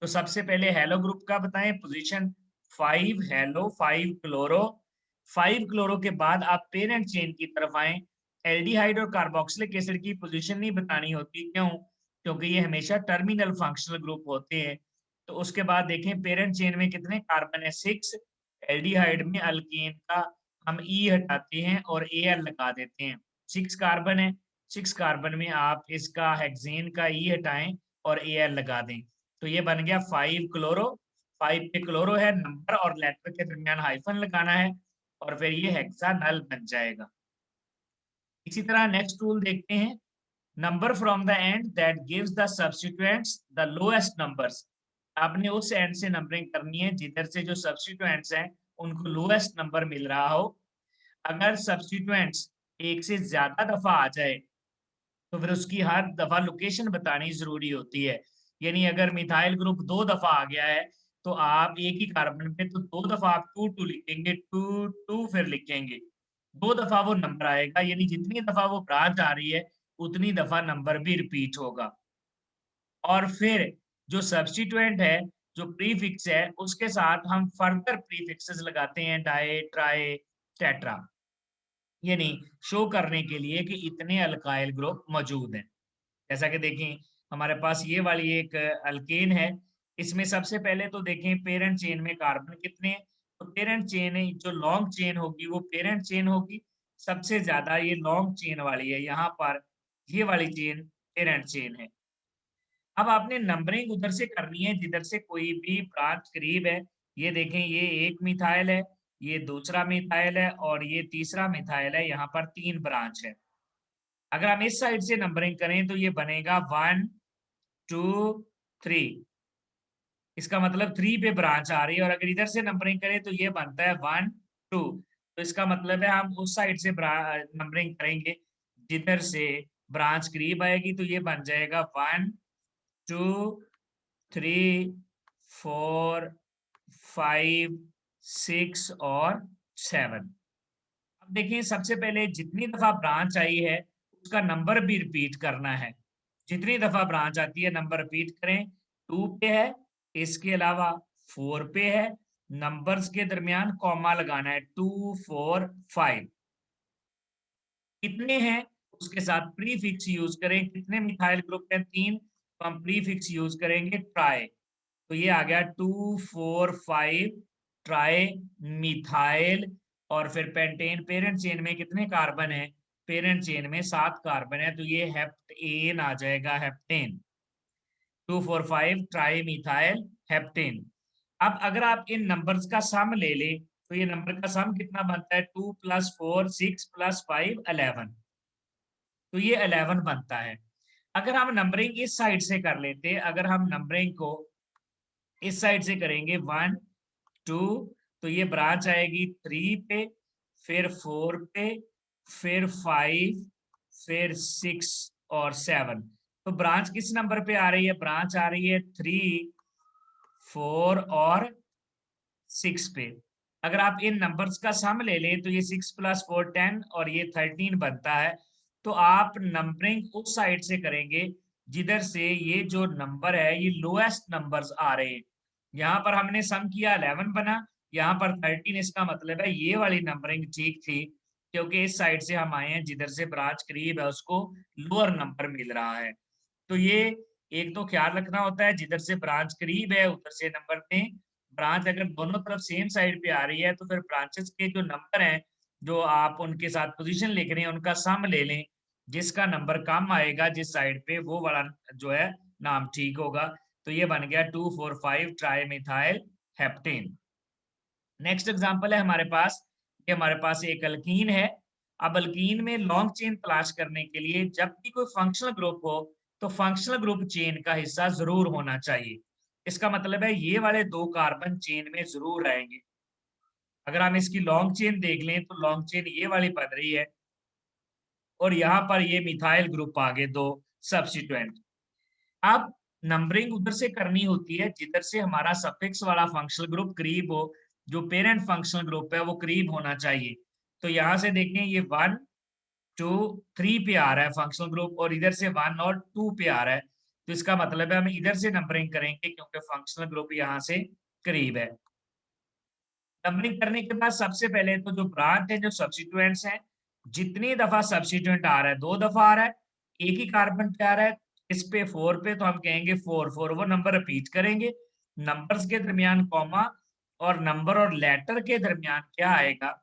तो सबसे पहले हेलो ग्रुप का बताएं पोजीशन, 5 हेलो, 5 क्लोरो, 5 क्लोरो के बाद आप पेरेंट चेन की तरफ आए। एल्डिहाइड और कार्बोक्सिलिक एसिड की पोजीशन नहीं बतानी होती, क्यों, क्योंकि ये हमेशा टर्मिनल फंक्शनल ग्रुप होते हैं। तो उसके बाद देखें पेरेंट चेन में कितने कार्बन है, 6, एल्डिहाइड में अल्केन का हम ई हटाते हैं और Al लगा देते हैं, 6 कार्बन है, 6 कार्बन में आप इसका हेक्सेन का ई हटाएं और Al लगा दें, तो ये बन गया 5 क्लोरो, 5 पे क्लोरो है, नंबर और लेटर के दरमियान हाइफन लगाना है, और फिर ये हेक्सानल बन जाएगा। इसी तरह नेक्स्ट रूल देखते हैं, number from the end that gives the substituents the lowest numbers. आपने उस एंड से नंबरिंग करनी है जिधर से जो सब्स्टिट्यूएंट्स हैं उनको लोएस्ट नंबर मिल रहा हो। अगर सब्स्टिट्यूएंट्स एक से ज्यादा दफा आ जाए तो फिर उसकी हर दफा लोकेशन बतानी जरूरी होती है। यानी अगर मिथाइल ग्रुप 2 दफा आ गया है तो आप एक ही कार्बन पे तो 2 दफा आप 2 लिखेंगे, 2 फिर लिखेंगे। 2 दफा वो नंबर आएगा, यानी जितनी दफा वो ब्रांच आ रही है उतनी दफा नंबर भी रिपीट होगा। और फिर जो सब्स्टिट्यूएंट है, जो प्रीफिक्स है, उसके साथ हम फर्दर प्रीफिक्सेस लगाते हैं, डाई, ट्राई, टेट्रा, यानी शो करने के लिए कि इतने अल्काइल ग्रुप मौजूद हैं। जैसा कि देखें, हमारे पास ये वाली एक अल्केन है। इसमें सबसे पहले तो देखें पेरेंट चेन में कार्बन कितने हैं। तो पेरेंट चेन जो लॉन्ग चेन होगी वो पेरेंट चेन होगी। सबसे ज्यादा ये लॉन्ग चेन वाली है, यहाँ पर ये वाली चेन पेरेंट चेन है। अब आपने नंबरिंग उधर से करनी है जिधर से कोई भी ब्रांच करीब है। ये देखें, ये एक मिथाइल है, ये दूसरा मिथाइल है और ये तीसरा मिथाइल है। यहाँ पर 3 ब्रांच है। अगर हम इस साइड से नंबरिंग करें तो ये बनेगा 1 2 3। इसका मतलब 3 पे ब्रांच आ रही है। और अगर इधर से नंबरिंग करें तो ये बनता है 1 2। तो इसका मतलब है हम उस साइड से नंबरिंग करेंगे जिधर से ब्रांच करीब आएगी। तो ये बन जाएगा 1 2 3 4 5 6 और 7। अब देखिए, सबसे पहले जितनी दफा ब्रांच आई है उसका नंबर भी रिपीट करना है। जितनी दफा ब्रांच आती है नंबर रिपीट करें। 2 पे है, इसके अलावा 4 पे है, नंबर्स के दरमियान कॉमा लगाना है, 2 4 5। कितने हैं उसके साथ प्रीफिक्स यूज करें। कितने मिथाइल ग्रुप हैं? 3। तो हम प्रीफिक्स यूज करेंगे ट्राई। तो ये आ गया 2 4 5 ट्राई मिथाइल। और फिर पेंटेन, पेरेंट चेन में कितने कार्बन है? पेरेंट चेन में 7 कार्बन है, तो ये हेप्टेन आ जाएगा, हेप्टेन। 2 4 5 tri methyl heptane. अब अगर आप इन नंबर्स का सम ले लें तो ये नंबर का सम कितना बनता है? 2 + 4 6 + 5 11। तो ये 11 बनता है। अगर हम नंबरिंग इस साइड से कर लेते, अगर हम नंबरिंग को इस साइड से करेंगे 1 2, तो ये ब्रांच आएगी 3 पे, फिर 4 पे, फिर 5, फिर 6 और 7। तो ब्रांच किस नंबर पे आ रही है? ब्रांच आ रही है 3 4 और 6 पे। अगर आप इन नंबर्स का सम ले लें तो ये 6 + 4 10 और ये 13 बनता है। तो आप नंबरिंग उस साइड से करेंगे जिधर से ये जो नंबर है ये लोएस्ट नंबर्स आ रहे हैं। यहाँ पर हमने सम किया 11 बना, यहाँ पर 13। इसका मतलब है ये वाली नंबरिंग ठीक थी, क्योंकि इस साइड से हम आए हैं जिधर से ब्रांच करीब है उसको लोअर नंबर मिल रहा है। तो ये एक तो ख्याल रखना होता है, जिधर से ब्रांच करीब है उधर से नंबर दें। ब्रांच अगर दोनों तरफ सेम साइड पे आ रही है तो फिर ब्रांचेस के जो नंबर हैं, जो आप उनके साथ पोजीशन लिख रहे हैं, उनका सम ले लें। जिसका नंबर कम आएगा जिस साइड पे, वो वाला जो है नाम ठीक होगा। तो ये बन गया 2 4 5 tri methyl heptane. Next example है हमारे पास, ये हमारे पास एक अल्कीन है। अब अल्कीन में लॉन्ग चेन तलाश करने के लिए जब भी कोई फंक्शनल ग्रुप हो तो फंक्शनल ग्रुप चेन का हिस्सा जरूर होना चाहिए। इसका मतलब है ये वाले 2 कार्बन चेन में जरूर आएंगे। अगर हम इसकी लॉन्ग चेन देख लें तो लॉन्ग चेन ये वाली बन रही है और यहाँ पर ये मिथाइल ग्रुप आ गए 2 सब्स्टिट्यूएंट। अब नंबरिंग उधर से करनी होती है जिधर से हमारा सफिक्स वाला फंक्शनल ग्रुप करीब हो, जो पेरेंट फंक्शनल ग्रुप है वो करीब होना चाहिए। तो यहाँ से देखें, ये 1 2 3 पे आ रहा है फंक्शनल ग्रुप और इधर से 1 और 2 पे आ रहा है। तो इसका मतलब है हम इधर से नंबरिंग करेंगे क्योंकि फंक्शनल ग्रुप यहाँ से करीब है। नंबरिंग करने के बाद सबसे पहले तो जो ब्रांच है, जो सब्स्टिट्यूएंट्स हैं, जितनी दफा सब्स्टिट्यूएंट आ रहा है, 2 दफा आ रहा है, एक ही कार्बन पे आ रहा है, इस पे 4 पे, तो हम कहेंगे 4 4, वो नंबर रिपीट करेंगे। नंबर्स के दरमियान कॉमा और नंबर और लेटर के दरमियान क्या आएगा?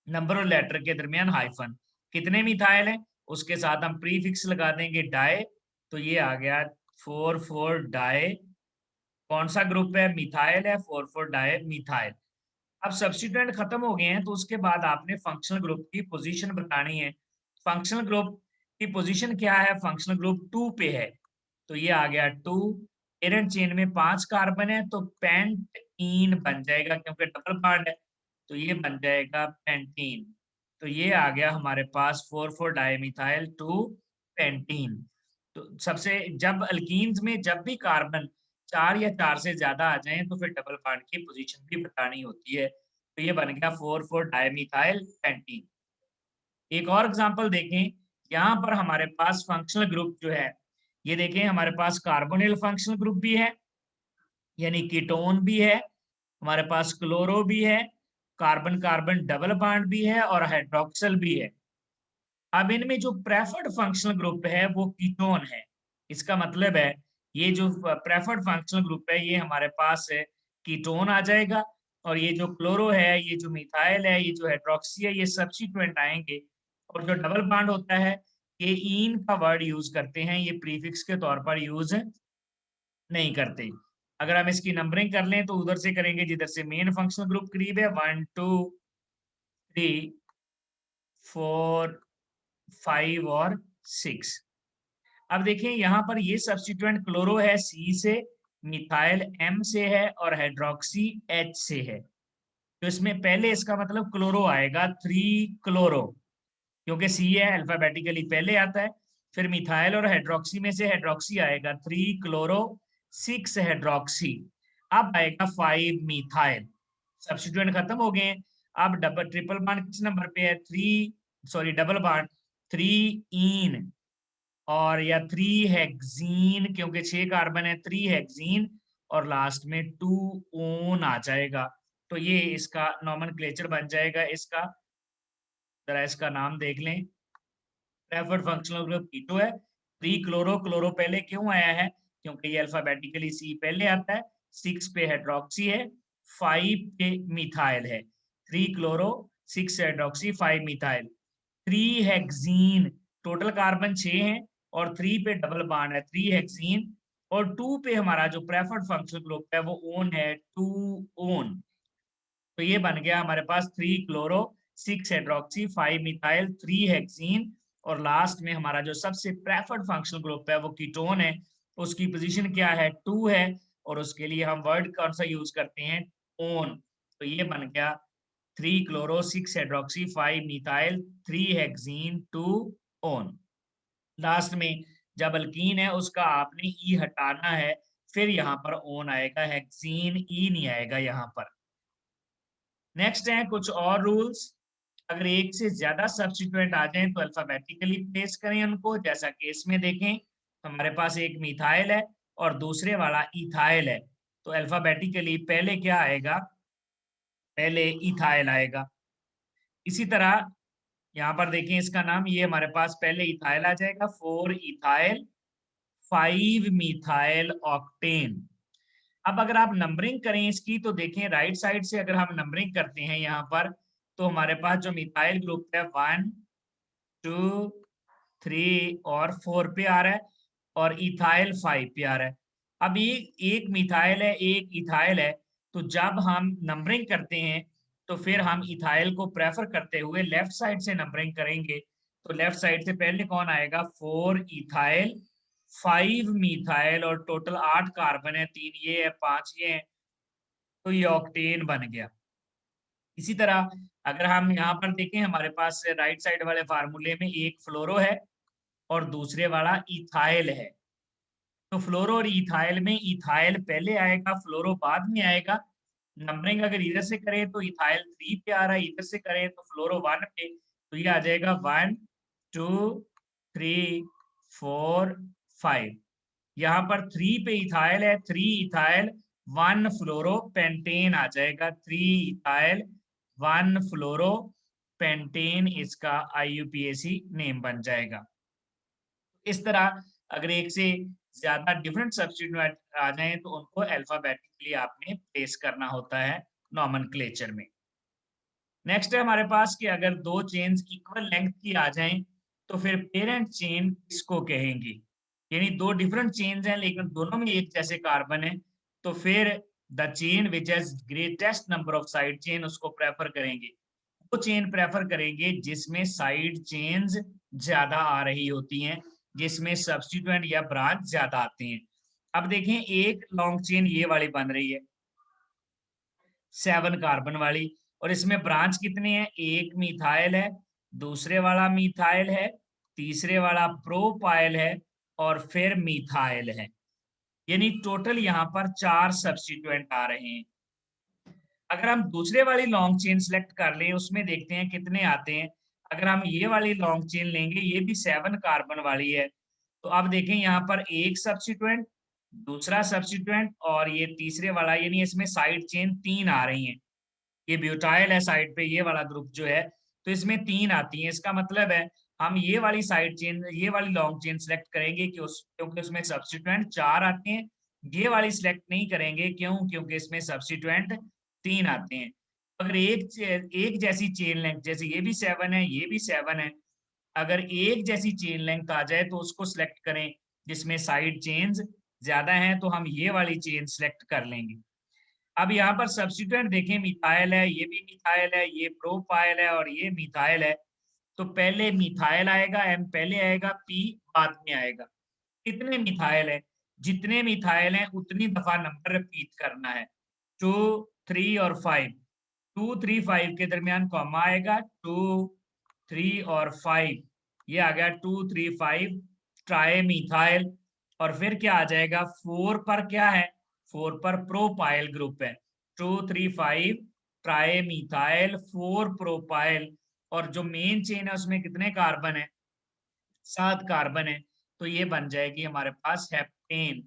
नंबर और लेटर के दरमियान हाइफन। कितने मिथाइल हैं उसके साथ हम प्रीफिक्स लगा देंगे डाई। तो ये आ गया 4 4 डाई। कौन सा ग्रुप है? मिथाइल है, 4 4 डाई मिथाइल। अब सब्स्टिट्यूएंट खत्म हो गए हैं तो उसके बाद आपने फंक्शनल ग्रुप की पोजीशन बतानी है। फंक्शनल ग्रुप की पोजीशन क्या है? फंक्शनल ग्रुप 2 पे है। तो ये आ गया 2। पेरेंट चेन में 5 कार्बन है तो पेंट ईन बन जाएगा क्योंकि डबल बॉन्ड है, तो ये बन जाएगा पेंटीन। तो ये आ गया हमारे पास 4,4 डाइमिथाइल 2 पेंटीन। तो सबसे जब अल्कीन्स में जब भी कार्बन 4 या 4 से ज्यादा आ जाएं तो फिर डबल बॉन्ड की पोजीशन भी बतानी होती है। तो ये बन गया 4,4 डाइमिथाइल पेंटीन। एक और एग्जांपल देखें, यहाँ पर हमारे पास फंक्शनल ग्रुप जो है, ये देखें हमारे पास कार्बोनिल फंक्शनल ग्रुप भी है, यानी कीटोन भी है, हमारे पास क्लोरो भी है, कार्बन कार्बन डबल बॉन्ड भी है और हाइड्रोक्सिल भी है। अब इनमें जो प्रेफर्ड फंक्शनल ग्रुप है वो कीटोन है। इसका मतलब है ये जो प्रेफर्ड फंक्शनल ग्रुप है ये हमारे पास है कीटोन आ जाएगा, और ये जो क्लोरो है, ये जो मिथाइल है, ये जो हाइड्रोक्सी है, ये सब्स्टिट्यूएंट आएंगे। और जो डबल बॉन्ड होता है ये ईन का वर्ड यूज करते हैं, ये प्रीफिक्स के तौर पर यूज नहीं करते। अगर हम इसकी नंबरिंग कर लें तो उधर से करेंगे जिधर से मेन फंक्शनल ग्रुप करीब है, 1 2 3 4 5 और 6। अब देखिए यहाँ पर ये सब्स्टिट्यूएंट क्लोरो है सी से, मिथाइल एम से है और हाइड्रोक्सी एच से है। तो इसमें पहले इसका मतलब क्लोरो आएगा 3 क्लोरो, क्योंकि सी है अल्फाबेटिकली पहले आता है। फिर मिथाइल और हाइड्रोक्सी में से हाइड्रोक्सी आएगा 3 क्लोरो 6 हाइड्रोक्सी। अब आएगा 5 मिथाइल। सब्स्टिट्यूएंट खत्म हो गए। अब डबल ट्रिपल बॉन्ड किस नंबर पे है? 3, सॉरी डबल बॉन्ड 3 इन और या 3 हेक्सीन, क्योंकि 6 कार्बन है, 3 हेक्सीन और लास्ट में 2 ओन आ जाएगा। तो ये इसका नॉमेनक्लेचर बन जाएगा। इसका जरा इसका नाम देख लें, प्रेफर्ड फंक्शनल ग्रुप कीटो है। 3 क्लोरो, क्लोरो पहले क्यों आया है? क्योंकि ये अल्फाबेटिकली सी पहले आता है। 6 पे हाइड्रोक्सी है, 5 पे मिथाइल है। 3 chloro 6 hydroxy 5 methyl. 3 hexene, total carbon 6 हैं और 3 पे डबल बॉन्ड है 3 हेक्सीन, और 2 पे हमारा जो प्रेफर्ड फंक्शनल ग्रुप है वो ओन है 2 ओन। तो ये बन गया हमारे पास 3 क्लोरो 6 हाइड्रोक्सी 5 मिथाइल 3 हेक्सीन, और लास्ट में हमारा जो सबसे प्रेफर्ड फंक्शनल ग्रुप है वो कीटोन है। उसकी पोजीशन क्या है? 2 है, और उसके लिए हम वर्ड कौन सा यूज करते हैं? ओन। तो ये बन गया 3 chloro 6 hydroxy 5 methyl 3 hexene 2 own. Last में जब अल्कीन है उसका आपने ई हटाना है, फिर यहाँ पर ओन आएगा, हेक्सीन ई नहीं आएगा यहाँ पर। नेक्स्ट है कुछ और रूल्स। अगर एक से ज्यादा सब्स्टिट्यूएंट आ जाएं तो अल्फाबेटिकली प्लेस करें उनको। जैसा कि इसमें देखें हमारे पास एक मिथाइल है और दूसरे वाला इथाइल है, तो अल्फाबेटिकली पहले क्या आएगा? पहले इथाइल आएगा। इसी तरह यहाँ पर देखें इसका नाम, ये हमारे पास पहले इथाइल आ जाएगा, 4 इथाइल 5 मिथाइल ऑक्टेन। अब अगर आप नंबरिंग करें इसकी तो देखें राइट साइड से अगर हम नंबरिंग करते हैं यहाँ पर, तो हमारे पास जो मिथाइल ग्रुप है 1 2 3 और 4 पे आ रहा है, और इथाइल 5 पे आ रहा है। अब ये एक मिथाइल है एक इथाइल है, तो जब हम नंबरिंग करते हैं तो फिर हम इथाइल को प्रेफर करते हुए लेफ्ट साइड से नंबरिंग करेंगे। तो लेफ्ट साइड से पहले कौन आएगा? 4 इथाइल 5 मिथाइल, और टोटल 8 कार्बन है, 3 ये है 5 ये है, तो ये ऑक्टेन बन गया। इसी तरह अगर हम यहाँ पर देखें हमारे पास राइट साइड वाले फार्मूले में एक फ्लोरो है और दूसरे वाला इथाइल है। तो फ्लोरो और इथाइल में इथाइल पहले आएगा, फ्लोरो बाद में आएगा। नंबरिंग अगर इधर से करें तो इथाइल 3 पे आ रहा है, इधर से करें तो फ्लोरो 1 पे, तो ये आ जाएगा 1 2 3 4 5। यहाँ पर 3 पे इथाइल है, 3 इथाइल 1 फ्लोरो पेंटेन आ जाएगा, 3 इथाइल 1 फ्लोरो पेंटेन इसका IUPAC नेम बन जाएगा। इस तरह अगर एक से ज्यादा डिफरेंट सब्स्टिट्यूएंट आ जाएं तो उनको अल्फाबेटिकली आपने प्लेस करना होता है नॉमेनक्लेचर में। नेक्स्ट है हमारे पास कि अगर दो चेन्स इक्वल लेंथ की आ जाएं तो फिर पेरेंट चेन किसको कहेंगे? यानी दो डिफरेंट चेन्स हैं लेकिन दोनों में एक जैसे कार्बन है, तो फिर the chain which has greatest number of side chain उसको प्रेफर करेंगे। वो चेन प्रेफर करेंगे जिसमें साइड चेन्स ज्यादा आ रही होती हैं, जिसमें सब्स्टिट्यूएंट या ब्रांच ज्यादा आते हैं। अब देखें एक लॉन्ग चेन ये वाली बन रही है, 7 कार्बन वाली, और इसमें ब्रांच कितने हैं, एक मिथाइल है, दूसरे वाला मिथाइल है, तीसरे वाला प्रोपाइल है, और फिर मिथाइल है। यानी टोटल यहाँ पर 4 सब्स्टिट्यूएंट आ रहे हैं। अगर हम दूसरे वाली लॉन्ग चेन सेलेक्ट कर लें, उसमें देखते हैं कितने आते हैं। अगर हम ये वाली लॉन्ग चेन लेंगे, ये भी 7 कार्बन वाली है, तो अब देखें यहाँ पर एक सब्स्टिट्यूएंट, दूसरा सब्स्टिट्यूएंट और ये तीसरे वाला, यानी इसमें साइड चेन 3 आ रही हैं। ये ब्यूटाइल है साइड पे, ये वाला ग्रुप जो है, तो इसमें 3 आती हैं। इसका मतलब है हम ये वाली साइड चेन, ये वाली लॉन्ग चेन सेलेक्ट करेंगे कि क्योंकि उसमें सब्स्टिट्यूएंट 4 आते हैं। ये वाली सिलेक्ट नहीं करेंगे, क्यों, क्योंकि इसमें सब्स्टिट्यूएंट 3 आते हैं। अगर एक जैसी चेन लेंथ, जैसे ये भी 7 है, ये भी 7 है, अगर एक जैसी चेन लेंथ आ जाए तो उसको सिलेक्ट करें जिसमें साइड चेन्स ज्यादा हैं, तो हम ये वाली चेन सिलेक्ट कर लेंगे। अब यहाँ पर सब्स्टिट्यूएंट देखें, मिथाइल है, ये भी मिथाइल है, ये प्रोपाइल है और ये मिथाइल है। तो पहले मिथाइल आएगा, एम पहले आएगा, पी बाद में आएगा। कितने मिथाइल है, जितने मिथाइल हैं उतनी दफा नंबर रिपीट करना है, 2, 3 और 5। 2, 3, 5 के दरमियान कॉमा आएगा, 2, 3 और 5, ये आ गया 2, 3, 5 ट्राई मिथाइल। और फिर क्या आ जाएगा, 4 पर क्या है, 4 पर प्रोपाइल ग्रुप है, 2, 3, 5 ट्राई मिथाइल 4 प्रोपाइल। और जो मेन चेन है उसमें कितने कार्बन है, 7 कार्बन है, तो ये बन जाएगी हमारे पास हेप्टेन।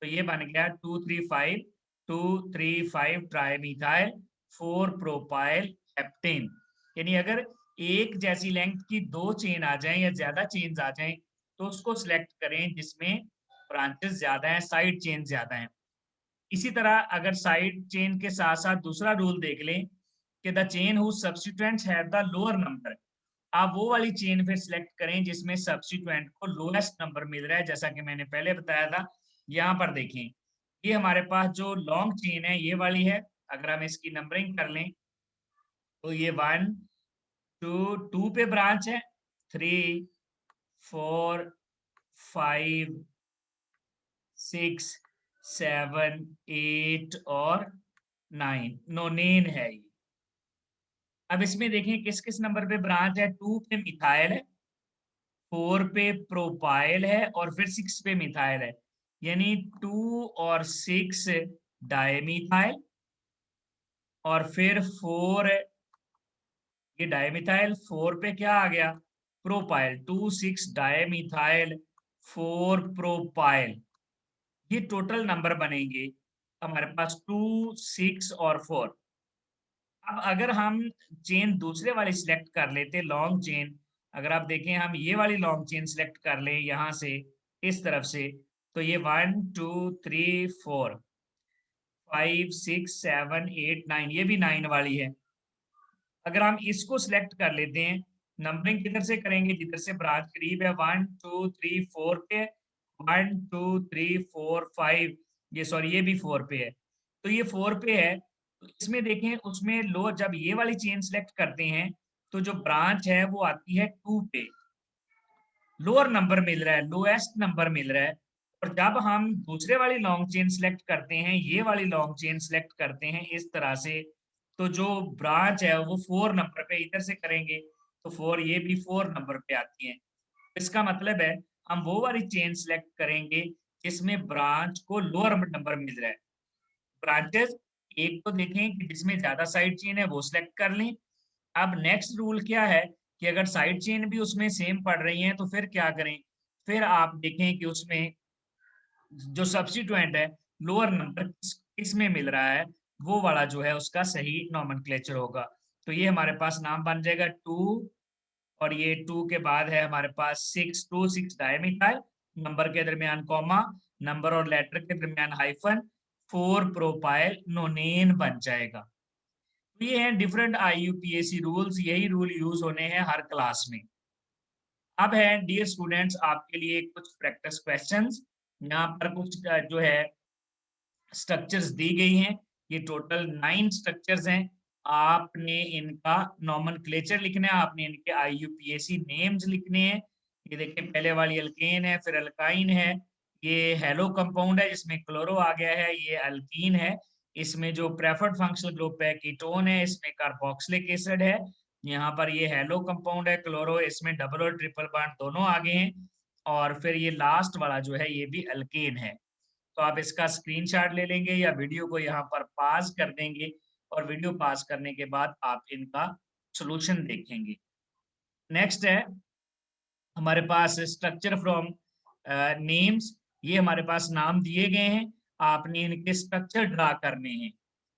तो ये बन गया 2, 3, 5 2, 3, 5 ट्राईमिथाइल 4 प्रोपाइल हेप्टेन। यानी अगर एक जैसी लेंथ की 2 चेन आ जाएं या ज्यादा चेन्स आ जाएं, तो उसको सिलेक्ट करें जिसमें ब्रांचेस ज्यादा हैं, साइड चेन ज्यादा हैं। इसी तरह अगर साइड चेन के साथ साथ दूसरा रूल देख लें कि the chain who substituents have the lower number, आप वो वाली चेन फिर सिलेक्ट करें जिसमें सब्स्टिट्यूएंट को लोएस्ट नंबर मिल रहा है। जैसा कि मैंने पहले बताया था, यहाँ पर देखें, ये हमारे पास जो लॉन्ग चेन है ये वाली है। अगर हम इसकी नंबरिंग कर लें तो ये 1, 2, 2 पे ब्रांच है, 3, 4, 5, 6, 7, 8 और 9 नोनेन है ये। अब इसमें देखें किस किस नंबर पे ब्रांच है, 2 पे मिथाइल है, 4 पे प्रोपाइल है और फिर 6 पे मिथाइल है। यानी 2 और 6 डायमिथाइल, और फिर 4, ये डायमिथाइल, 4 पे क्या आ गया, प्रोपाइल, 2, 6 डायमिथाइल 4 प्रोपाइल। ये टोटल नंबर बनेंगे हमारे पास 2, 6 और 4। अब अगर हम चेन दूसरे वाली सिलेक्ट कर लेते, लॉन्ग चेन, अगर आप देखें हम ये वाली लॉन्ग चेन सिलेक्ट कर लें यहाँ से इस तरफ से, तो ये 1, 2, 3, 4, 5, 6, 7, 8, 9, ये भी 9 वाली है। अगर हम इसको सिलेक्ट कर लेते हैं, नंबरिंग किधर से करेंगे, जिधर से ब्रांच करीब है, 1, 2, 3, 4 पे, 1, 2, 3, 4, 5, ये सॉरी ये भी 4 पे है, तो ये 4 पे है। तो इसमें देखें, उसमें लो जब ये वाली चेन सेलेक्ट करते हैं तो जो ब्रांच है वो आती है 2 पे, लोअर नंबर मिल रहा है, लोएस्ट नंबर मिल रहा है। और जब हम दूसरे वाली लॉन्ग चेन सेलेक्ट करते हैं, ये वाली लॉन्ग चेन सेलेक्ट करते हैं इस तरह से, तो जो ब्रांच है वो 4 नंबर पे इधर से करेंगे, तो 4, ये भी 4 नंबर पे आती है। इसका मतलब है हम वो वाली चेन सेलेक्ट करेंगे जिसमें ब्रांच को लोअर नंबर मिल रहा है। ब्रांचेस एक तो देखें कि जिसमें ज्यादा साइड चेन है वो सिलेक्ट कर लें। अब नेक्स्ट रूल क्या है कि अगर साइड चेन भी उसमें सेम पड़ रही है तो फिर क्या करें, फिर आप देखें कि उसमें जो सब्स्टिट्यूएंट है लोअर नंबर किस में मिल रहा है, वो वाला जो है उसका सही नोमेनक्लेचर होगा। तो ये हमारे पास नाम बन जाएगा 2, और ये 2 के बाद है हमारे पास 6, 2, 6 डायमिथाइल, नंबर के दरमियान कॉमा, नंबर और लेटर के दरमियान हाइफन, 4 प्रोपाइल नोनेन बन जाएगा। तो ये हैं डिफरेंट IUPAC रूल्स, यही रूल यूज होने हैं हर क्लास में। अब है डियर स्टूडेंट्स आपके लिए कुछ प्रैक्टिस क्वेश्चंस। यहाँ पर कुछ जो है स्ट्रक्चर्स दी गई हैं, ये टोटल 9 स्ट्रक्चर्स हैं। आपने इनका नोमेनक्लेचर लिखना है, आपने इनके IUPAC नेम्स लिखने हैं। ये देखिए पहले वाली अल्केन है, फिर अल्काइन है, ये हेलो कंपाउंड है जिसमें क्लोरो आ गया है, ये अल्कीन है, इसमें जो प्रेफर्ड फंक्शनल ग्रुप है कीटोन है, इसमें कार्बोक्सिलिक एसिड है, यहाँ पर ये हेलो कंपाउंड है क्लोरो, इसमें डबल और ट्रिपल बॉन्ड दोनों आगे हैं, और फिर ये लास्ट वाला जो है ये भी अल्केन है। तो आप इसका स्क्रीनशॉट ले लेंगे या वीडियो को यहाँ पर पॉज़ कर देंगे, और वीडियो पॉज़ करने के बाद आप इनका सॉल्यूशन देखेंगे। नेक्स्ट है हमारे पास स्ट्रक्चर फ्रॉम नेम्स, ये हमारे पास नाम दिए गए हैं, आपने इनके स्ट्रक्चर ड्रा करने हैं।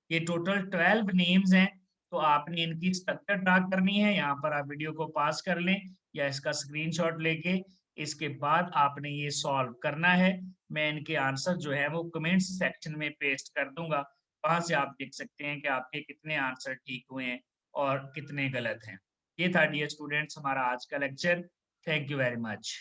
ये टोटल 12 नेम्स हैं, तो आपने इनकी स्ट्रक्चर ड्रा करनी है। यहाँ पर आप वीडियो को पॉज़ कर लें या इसका स्क्रीनशॉट लेके, इसके बाद आपने ये सॉल्व करना है। मैं इनके आंसर जो है वो कमेंट्स सेक्शन में पेस्ट कर दूँगा। वहाँ से आप देख सकते हैं कि आपके कितने आंसर ठीक हुए हैं और कितने गलत हैं। ये था डियर स्टूडेंट्स हमारा आज का lecture. Thank you very much.